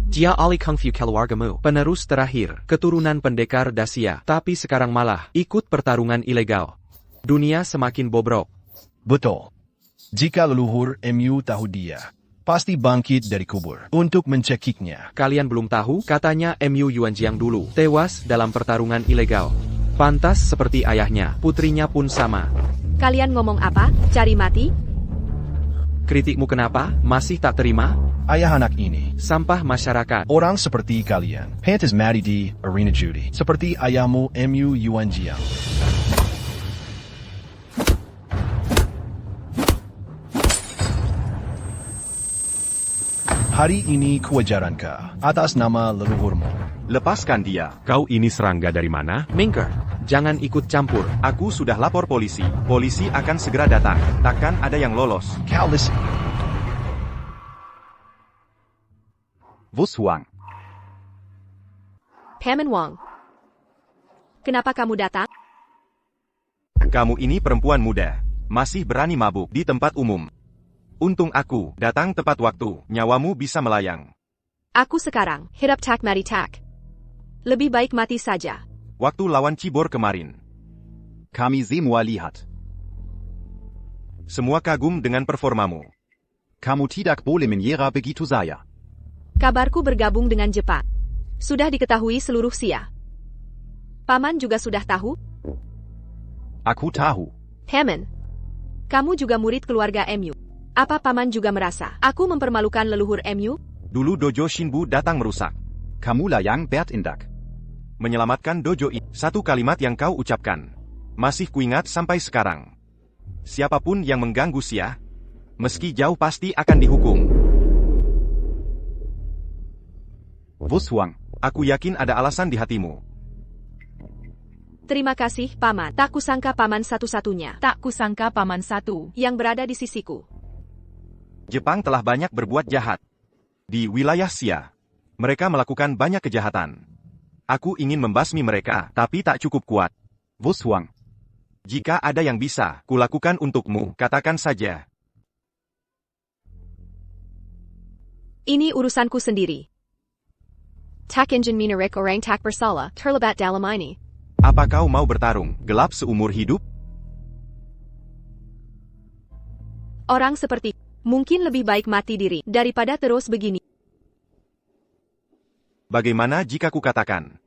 L: Dia Ali Kungfu keluargamu, penerus terakhir, keturunan pendekar Dacia, tapi sekarang malah ikut pertarungan ilegal. Dunia semakin bobrok.
D: Betul. Jika leluhur MU tahu dia, pasti bangkit dari kubur untuk mencekiknya.
L: Kalian belum tahu, katanya MU Yuanjiang dulu tewas dalam pertarungan ilegal. Pantas seperti ayahnya, putrinya pun sama.
C: Kalian ngomong apa? Cari mati?
L: Kritikmu kenapa? Masih tak terima?
D: Ayah anak ini.
L: Sampah masyarakat.
D: Orang seperti kalian. Pantas mati di arena judi. Seperti ayahmu MU Yuan Jiang. Hari ini kewajaranka atas nama leluhurmu.
B: Lepaskan dia.
H: Kau ini serangga dari mana?
L: Minker, jangan ikut campur.
B: Aku sudah lapor polisi. Polisi akan segera datang. Takkan ada yang lolos.
D: Kau listen.
E: Wus Huang.
C: Paman Wang. Kenapa kamu datang?
B: Kamu ini perempuan muda. Masih berani mabuk di tempat umum. Untung aku datang tepat waktu. Nyawamu bisa melayang.
C: Aku sekarang, hidup tak mati tak. Lebih baik mati saja.
B: Waktu lawan Cibor kemarin.
E: Kami semua lihat.
B: Semua kagum dengan performamu.
E: Kamu tidak boleh menyerah begitu saya.
C: Kabarku bergabung dengan Jepang. Sudah diketahui seluruh Sia. Paman juga sudah tahu?
E: Aku tahu.
C: Paman, kamu juga murid keluarga MU. Apa paman juga merasa aku mempermalukan leluhur MU?
B: Dulu dojo Shinbu datang merusak.
E: Kamulah yang berindak.
B: Menyelamatkan dojo ini. Satu kalimat yang kau ucapkan. Masih kuingat sampai sekarang. Siapapun yang mengganggu Sia, meski jauh pasti akan dihukum.
E: Wus Huang.
B: Aku yakin ada alasan di hatimu.
C: Terima kasih, Paman. Tak kusangka Paman satu-satunya.
J: Tak kusangka Paman satu
C: yang berada di sisiku.
B: Jepang telah banyak berbuat jahat. Di wilayah Sia, mereka melakukan banyak kejahatan. Aku ingin membasmi mereka, tapi tak cukup kuat.
E: Wus Huang.
B: Jika ada yang bisa kulakukan untukmu, katakan saja.
C: Ini urusanku sendiri. Tak ingin menarik orang tak bersalah terlibat dalam ini.
B: Apa kau mau bertarung, gelap seumur hidup?
C: Orang seperti mungkin lebih baik mati diri daripada terus begini.
B: Bagaimana jika ku katakan,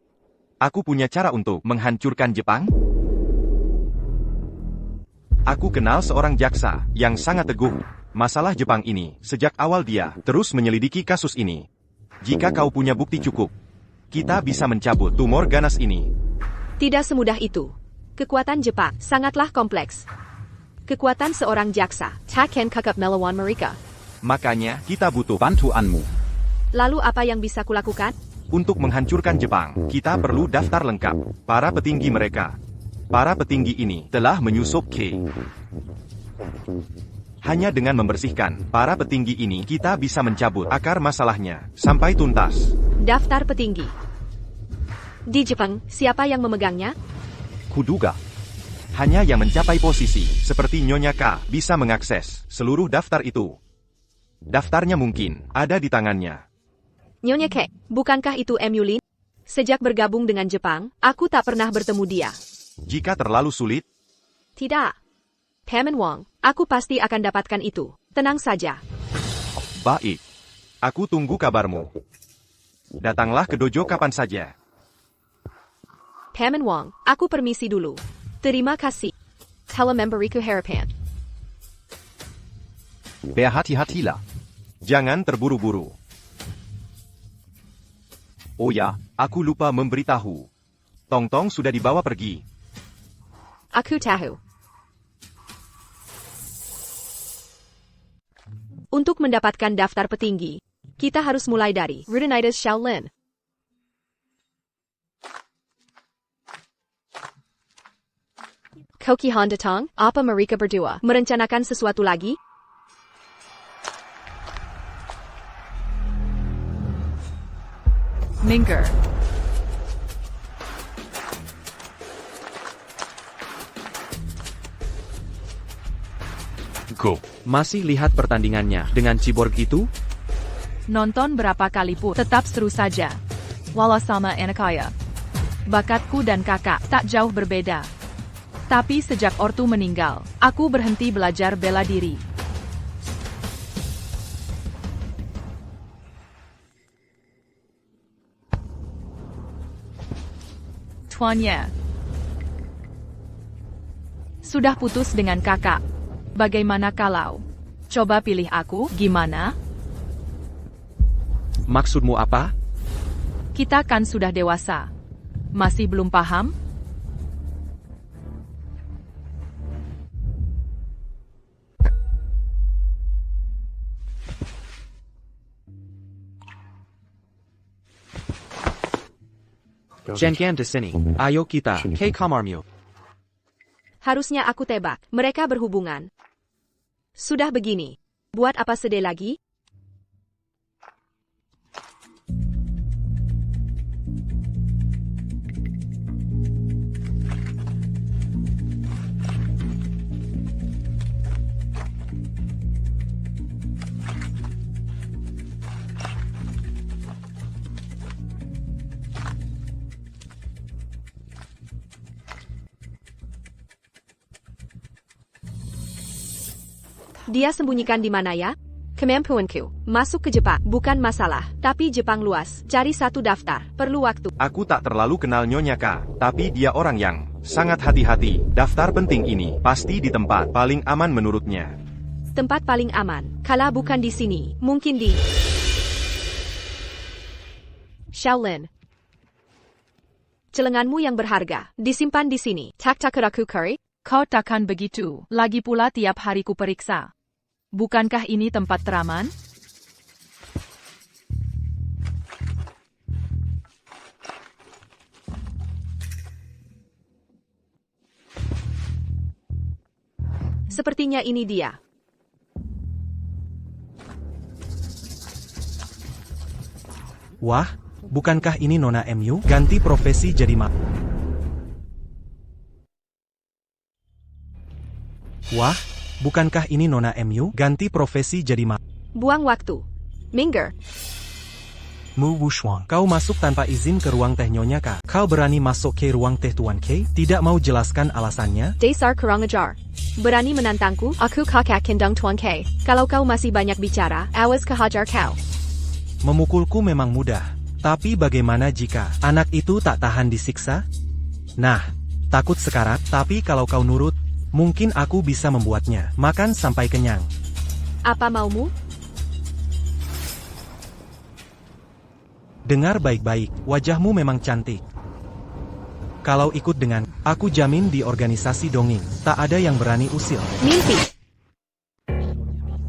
B: aku punya cara untuk menghancurkan Jepang? Aku kenal seorang jaksa yang sangat teguh. Masalah Jepang ini, sejak awal dia terus menyelidiki kasus ini. Jika kau punya bukti cukup, kita bisa mencabut tumor ganas ini.
C: Tidak semudah itu. Kekuatan Jepang sangatlah kompleks. Kekuatan seorang jaksa takkan kakap melawan mereka.
B: Makanya, kita butuh
E: bantuanmu.
C: Lalu apa yang bisa kulakukan?
B: Untuk menghancurkan Jepang, kita perlu daftar lengkap para petinggi mereka. Para petinggi ini telah menyusup K. Hanya dengan membersihkan para petinggi ini, kita bisa mencabut akar masalahnya sampai tuntas.
C: Daftar petinggi. Di Jepang, siapa yang memegangnya?
E: Kuduga.
B: Hanya yang mencapai posisi, seperti Nyonya K, bisa mengakses seluruh daftar itu. Daftarnya mungkin ada di tangannya.
C: Nyonya K, bukankah itu MU Lin? Sejak bergabung dengan Jepang, aku tak pernah bertemu dia.
B: Jika terlalu sulit?
C: Tidak. Paman Wang, aku pasti akan dapatkan itu. Tenang saja.
B: Baik. Aku tunggu kabarmu. Datanglah ke dojo kapan saja.
C: Paman Wang, aku permisi dulu. Terima kasih. Telah memberiku harapan.
E: Berhati-hatilah.
B: Jangan terburu-buru. Oh ya, aku lupa memberitahu. Tong-tong sudah dibawa pergi.
C: Aku tahu. Untuk mendapatkan daftar petinggi, kita harus mulai dari Rudenitis Shaolin. Kokihan datang, apa mereka berdua merencanakan sesuatu lagi?
J: Minker.
K: Go.
L: Masih lihat pertandingannya dengan Cyborg itu?
J: Nonton berapa kali pun tetap seru saja. Walau sama Anakaya. Bakatku dan kakak tak jauh berbeda. Tapi sejak ortu meninggal, aku berhenti belajar bela diri. Tuannya. Sudah putus dengan kakak. Bagaimana kalau Coba pilih aku, gimana?
L: Maksudmu apa?
J: Kita kan sudah dewasa. Masih belum paham?
L: Jangan di sini. Ayo kita ke kamarmu.
C: Harusnya aku tebak. Mereka berhubungan. Sudah begini. Buat apa sedih lagi? Dia sembunyikan di mana ya? Kemampuanku. Masuk ke Jepang. Bukan masalah. Tapi Jepang luas. Cari satu daftar. Perlu waktu.
B: Aku tak terlalu kenal Nyonya K, tapi dia orang yang sangat hati-hati. Daftar penting ini pasti di tempat paling aman menurutnya.
C: Tempat paling aman. Kalau bukan di sini, mungkin di Shaolin. Celenganmu yang berharga disimpan di sini. Tak takut curry?
J: Kau takkan begitu. Lagi pula tiap hari ku periksa. Bukankah ini tempat teraman?
C: Sepertinya ini dia.
A: Wah, bukankah ini Nona MU? Ganti profesi jadi Wah, bukankah ini Nona MU? Ganti profesi jadi
C: Buang waktu. Minggir.
A: Mu Wushuang. Kau masuk tanpa izin ke ruang teh Nyonya K. Kau berani masuk ke ruang teh Tuan K? Tidak mau jelaskan alasannya?
C: Dasar kurang ajar. Berani menantangku? Aku kakak kendang Tuan K. Kalau kau masih banyak bicara, awas kehajar kau.
A: Memukulku memang mudah. Tapi bagaimana jika anak itu tak tahan disiksa? Nah, takut sekarang, tapi kalau kau nurut, mungkin aku bisa membuatnya makan sampai kenyang.
C: Apa maumu?
A: Dengar baik-baik, wajahmu memang cantik. Kalau ikut dengan, aku jamin di organisasi dongeng, tak ada yang berani usil.
C: Mimpi.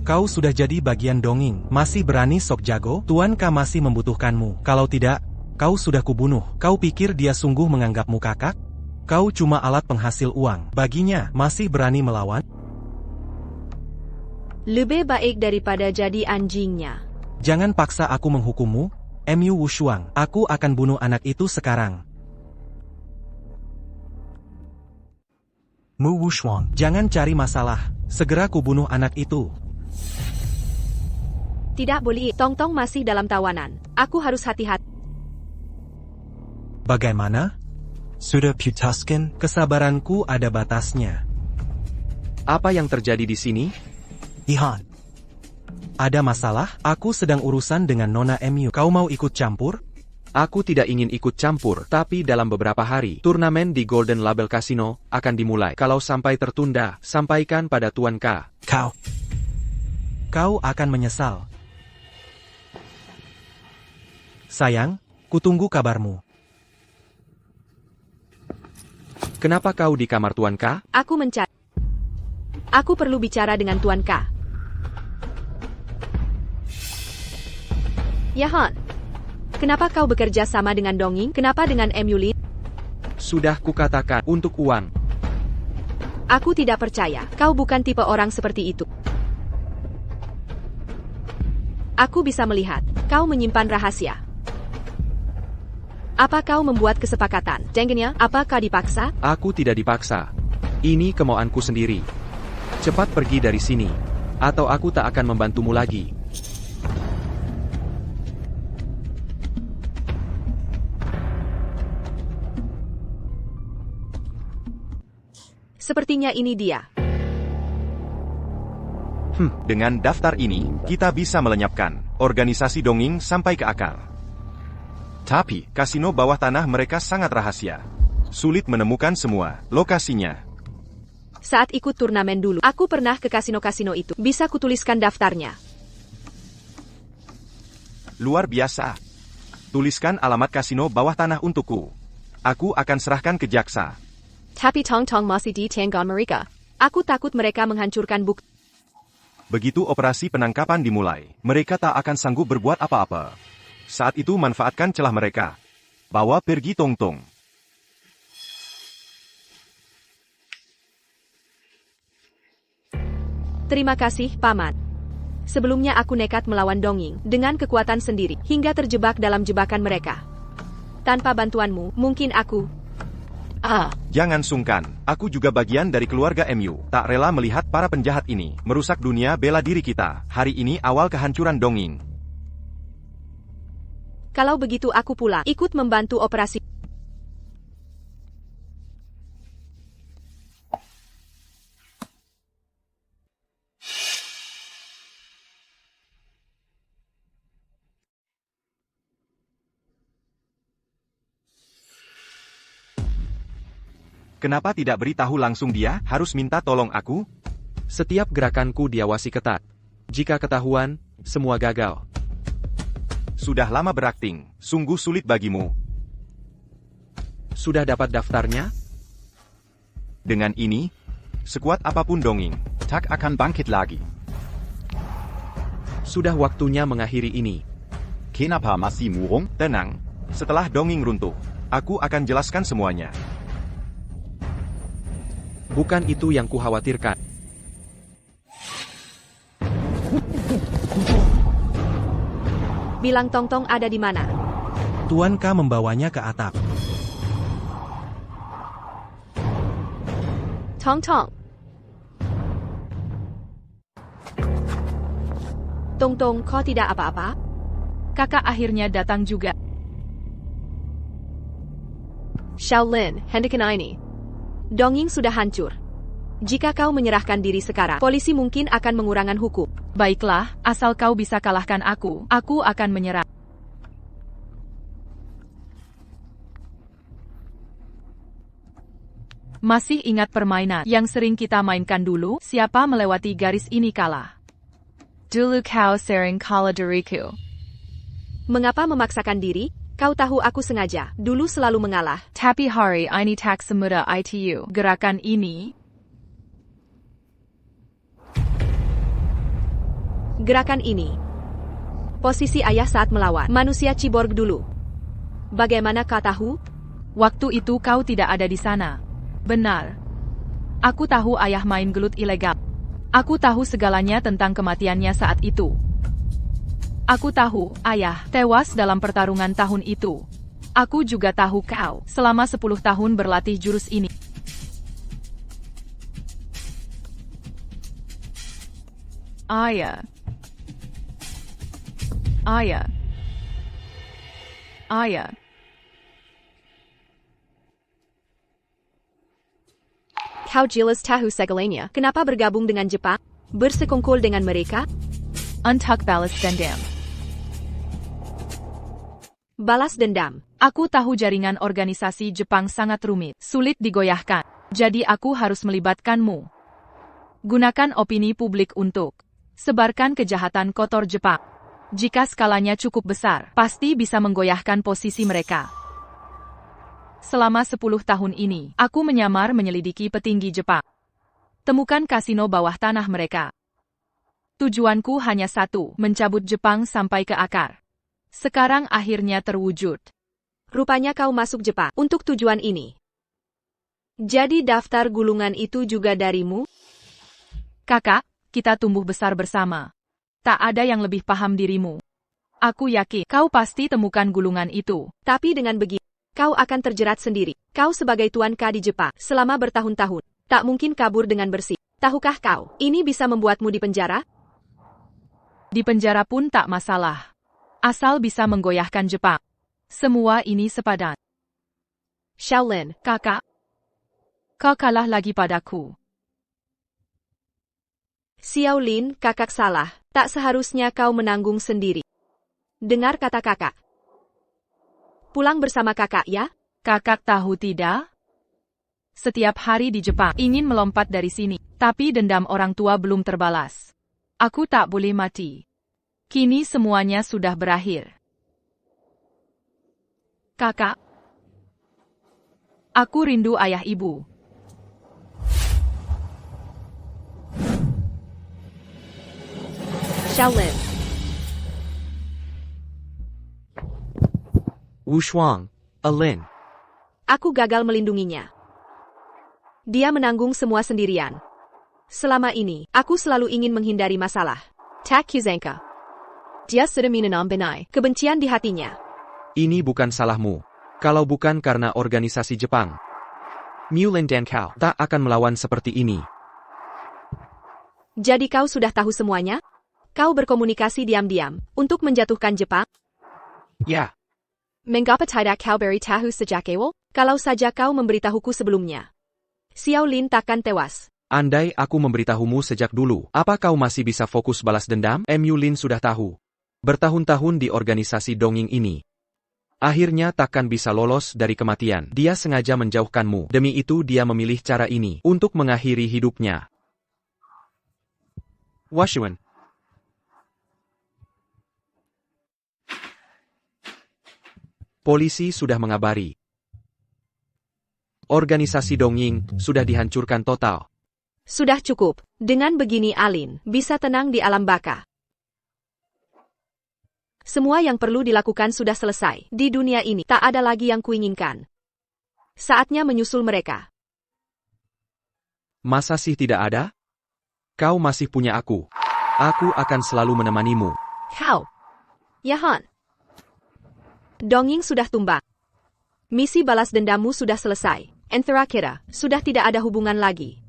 A: Kau sudah jadi bagian dongeng, masih berani sok jago? Tuan K masih membutuhkanmu. Kalau tidak, kau sudah kubunuh. Kau pikir dia sungguh menganggapmu kakak? Kau cuma alat penghasil uang. Baginya, masih berani melawan?
C: Lebih baik daripada jadi anjingnya.
A: Jangan paksa aku menghukummu, MU Wushuang. Aku akan bunuh anak itu sekarang. Mu Wushuang. Jangan cari masalah. Segera kubunuh anak itu.
C: Tidak boleh. Tong-tong masih dalam tawanan. Aku harus hati-hati.
A: Bagaimana?
F: Sudah putuskan?
A: Kesabaranku ada batasnya.
L: Apa yang terjadi di sini?
F: Ihan.
A: Ada masalah? Aku sedang urusan dengan Nona MU. Kau mau ikut campur?
L: Aku tidak ingin ikut campur, tapi dalam beberapa hari, turnamen di Golden Label Casino akan dimulai. Kalau sampai tertunda, sampaikan pada Tuan K.
A: Kau akan menyesal. Sayang, kutunggu kabarmu.
L: Kenapa kau di kamar Tuan K?
C: Aku mencari. Aku perlu bicara dengan Tuan K. Yahan. Kenapa kau bekerja sama dengan dongeng? Kenapa dengan Emulin?
L: Sudah kukatakan, untuk uang.
C: Aku tidak percaya. Kau bukan tipe orang seperti itu. Aku bisa melihat. Kau menyimpan rahasia. Apa kau membuat kesepakatan? Dengannya, apakah dipaksa?
L: Aku tidak dipaksa. Ini kemauanku sendiri. Cepat pergi dari sini, atau aku tak akan membantumu lagi.
C: Sepertinya ini dia.
B: Dengan daftar ini, kita bisa melenyapkan organisasi dongeng sampai ke akar. Tapi, kasino bawah tanah mereka sangat rahasia. Sulit menemukan semua lokasinya.
C: saat ikut turnamen dulu. Aku pernah ke kasino-kasino itu. Bisa kutuliskan daftarnya.
B: Luar biasa. Tuliskan alamat kasino bawah tanah untukku. Aku akan serahkan ke jaksa.
C: Tapi Tong-Tong masih di Tianggon mereka. Aku takut mereka menghancurkan bukti.
B: Begitu operasi penangkapan dimulai, mereka tak akan sanggup berbuat apa-apa. Saat itu manfaatkan celah mereka. Bawa pergi Tong-Tong.
C: Terima kasih, Paman. Sebelumnya aku nekat melawan Dongying dengan kekuatan sendiri, hingga terjebak dalam jebakan mereka. Tanpa bantuanmu, mungkin aku...
B: Jangan sungkan, aku juga bagian dari keluarga MU. Tak rela melihat para penjahat ini merusak dunia bela diri kita. Hari ini awal kehancuran Dongying.
C: Kalau begitu aku pula ikut membantu operasi.
B: Kenapa tidak beritahu langsung dia, harus minta tolong aku?
L: Setiap gerakanku diawasi ketat. Jika ketahuan, semua gagal.
B: Sudah lama berakting, sungguh sulit bagimu.
L: Sudah dapat daftarnya?
B: Dengan ini, sekuat apapun Dongying,
E: tak akan bangkit lagi.
L: Sudah waktunya mengakhiri ini.
E: Kenapa masih murung?
B: Tenang, setelah Dongying runtuh, aku akan jelaskan semuanya.
L: Bukan itu yang kukhawatirkan.
C: Bilang Tong-Tong ada di mana?
A: Tuan K membawanya ke atap.
C: Tong-Tong. Tong-Tong, kau tidak apa-apa?
J: Kakak akhirnya datang juga.
C: Shaolin, hentikan ini. Dongying sudah hancur. Jika kau menyerahkan diri sekarang, polisi mungkin akan mengurangan hukum.
J: Baiklah, asal kau bisa kalahkan aku akan menyerah. Masih ingat permainan yang sering kita mainkan dulu? Siapa melewati garis ini kalah? Dulu kau sering kalah dariku.
C: Mengapa memaksakan diri? Kau tahu aku sengaja, dulu selalu mengalah.
J: Tapi hari ini tak semudah itu. Gerakan ini...
C: Gerakan ini. Posisi ayah saat melawan manusia cyborg dulu. Bagaimana kau tahu?
J: Waktu itu kau tidak ada di sana. Benar. Aku tahu ayah main gelut ilegal. Aku tahu segalanya tentang kematiannya saat itu. Aku tahu, ayah, tewas dalam pertarungan tahun itu. Aku juga tahu kau, selama 10 tahun berlatih jurus ini. Ayah. Ayah. Ayah.
C: Kau jelas tahu segalanya. Kenapa bergabung dengan Jepang? Bersekongkol dengan mereka?
J: Untuk balas dendam.
C: Balas dendam.
J: Aku tahu jaringan organisasi Jepang sangat rumit, sulit digoyahkan. Jadi aku harus melibatkanmu. Gunakan opini publik untuk sebarkan kejahatan kotor Jepang. Jika skalanya cukup besar, pasti bisa menggoyahkan posisi mereka. Selama 10 tahun ini, aku menyamar menyelidiki petinggi Jepang. Temukan kasino bawah tanah mereka. Tujuanku hanya satu, mencabut Jepang sampai ke akar. Sekarang akhirnya terwujud.
C: Rupanya kau masuk Jepang untuk tujuan ini. Jadi daftar gulungan itu juga darimu?
J: Kakak, kita tumbuh besar bersama. Tak ada yang lebih paham dirimu. Aku yakin kau pasti temukan gulungan itu.
C: Tapi dengan begitu, kau akan terjerat sendiri. Kau sebagai Tuan K di Jepang selama bertahun-tahun. Tak mungkin kabur dengan bersih. Tahukah kau, ini bisa membuatmu dipenjara?
J: Di penjara pun tak masalah. Asal bisa menggoyahkan Jepang. Semua ini sepadan.
C: Shaolin,
J: kakak. Kau kalah lagi padaku.
C: Xiaolin, kakak salah. Tak seharusnya kau menanggung sendiri. Dengar kata kakak. Pulang bersama kakak ya?
J: Kakak tahu tidak? Setiap hari di Jepang ingin melompat dari sini, tapi dendam orang tua belum terbalas. Aku tak boleh mati. Kini semuanya sudah berakhir. Kakak. Aku rindu ayah ibu.
C: Shaolin.
L: Wu Shuang, Alin.
C: Aku gagal melindunginya. Dia menanggung semua sendirian. Selama ini, aku selalu ingin menghindari masalah. Tak Kuzenka. Dia sudah menanam benai kebencian di hatinya.
L: Ini bukan salahmu. Kalau bukan karena organisasi Jepang, Mulin dan kau tak akan melawan seperti ini.
C: Jadi kau sudah tahu semuanya? Kau berkomunikasi diam-diam untuk menjatuhkan Jepang?
L: Ya,
C: Mengapa tidak kau beri tahu sejak awal? Kalau saja kau memberitahuku sebelumnya, Xiao Lin takkan tewas.
L: andai aku memberitahumu sejak dulu, apa kau masih bisa fokus balas dendam? Mulin sudah tahu. Bertahun-tahun di organisasi dongeng ini. Akhirnya takkan bisa lolos dari kematian. Dia sengaja menjauhkanmu. Demi itu dia memilih cara ini untuk mengakhiri hidupnya. Washuan. Polisi sudah mengabari. Organisasi dongeng sudah dihancurkan total.
C: Sudah cukup. Dengan begini Alin bisa tenang di alam baka. Semua yang perlu dilakukan sudah selesai. Di dunia ini tak ada lagi yang kuinginkan. Saatnya menyusul mereka.
L: Masa sih tidak ada? Kau masih punya aku. Aku akan selalu menemanimu.
C: Kau. Yahan. Dongeng sudah tumbang. Misi balas dendammu sudah selesai. Antara kita sudah tidak ada hubungan lagi.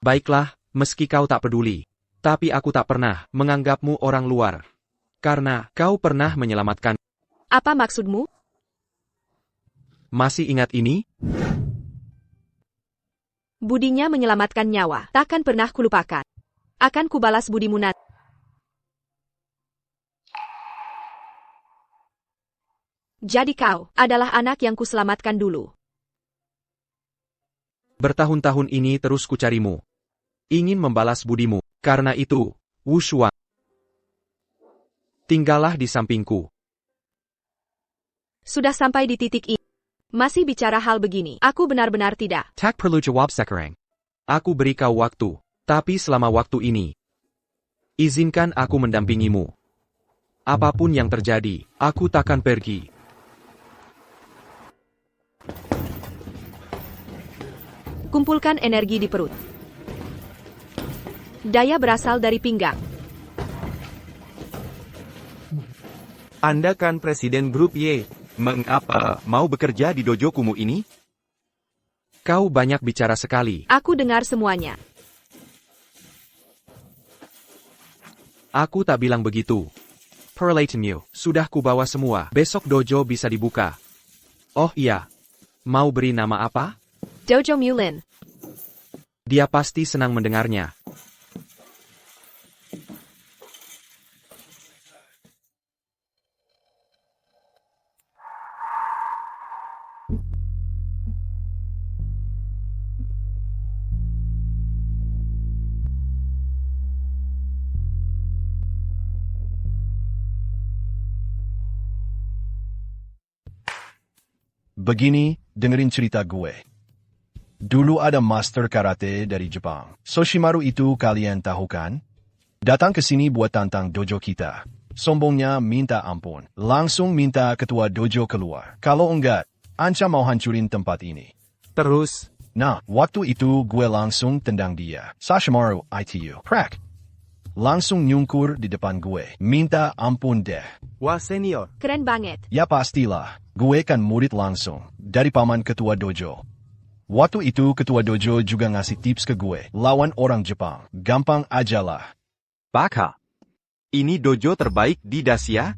L: Baiklah, meski kau tak peduli. Tapi aku tak pernah menganggapmu orang luar. Karena kau pernah menyelamatkan.
C: Apa maksudmu?
L: Masih ingat ini?
C: Budinya menyelamatkan nyawa. Takkan pernah kulupakan. Akan kubalas budimu nanti. Jadi kau adalah anak yang kuselamatkan dulu.
L: Bertahun-tahun ini terus kucarimu. Ingin membalas budimu. Karena itu, Wu Shuang, tinggallah di sampingku.
C: Sudah sampai di titik ini. Masih bicara hal begini. Aku benar-benar tidak.
L: Tak perlu jawab sekarang. Aku beri kau waktu. Tapi selama waktu ini, izinkan aku mendampingimu. Apapun yang terjadi, aku takkan pergi.
C: Kumpulkan energi di perut. Daya berasal dari pinggang.
B: Anda kan presiden grup Y. Mengapa mau bekerja di dojo kumuh ini?
L: Kau banyak bicara sekali.
C: Aku dengar semuanya.
L: Aku tak bilang begitu. Peralatanmu, sudah kubawa semua. Besok dojo bisa dibuka. Oh iya. Mau beri nama apa?
C: Dojo Mulin.
L: Dia pasti senang mendengarnya.
D: Begini, dengerin cerita gue. Dulu ada master karate dari Jepang. Soshimaru itu kalian tahu kan? Datang ke sini buat tantang dojo kita. Sombongnya minta ampun. Langsung minta ketua dojo keluar. Kalau enggak, ancam mau hancurin tempat ini.
B: Terus,
D: Nah, waktu itu gue langsung tendang dia. Sashimaru ITU. Crack. Langsung nyungkur di depan gue. Minta ampun deh.
B: wah senior.
C: Keren banget.
D: Ya pastilah. Gue kan murid langsung. Dari paman ketua dojo. Waktu itu ketua dojo juga ngasih tips ke gue. Lawan orang Jepang. Gampang aja lah.
B: Baka. Ini dojo terbaik di Dacia?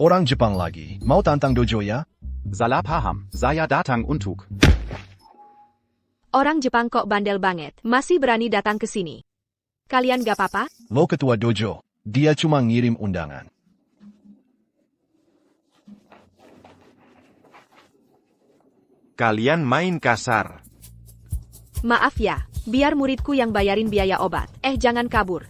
D: Orang Jepang lagi. Mau tantang dojo ya?
E: Salah paham, saya datang untuk.
C: Orang Jepang kok bandel banget. Masih berani datang ke sini. Kalian gak apa-apa?
D: Lo ketua dojo. Dia cuma ngirim undangan.
B: Kalian main kasar.
C: Maaf ya, biar muridku yang bayarin biaya obat. Jangan kabur.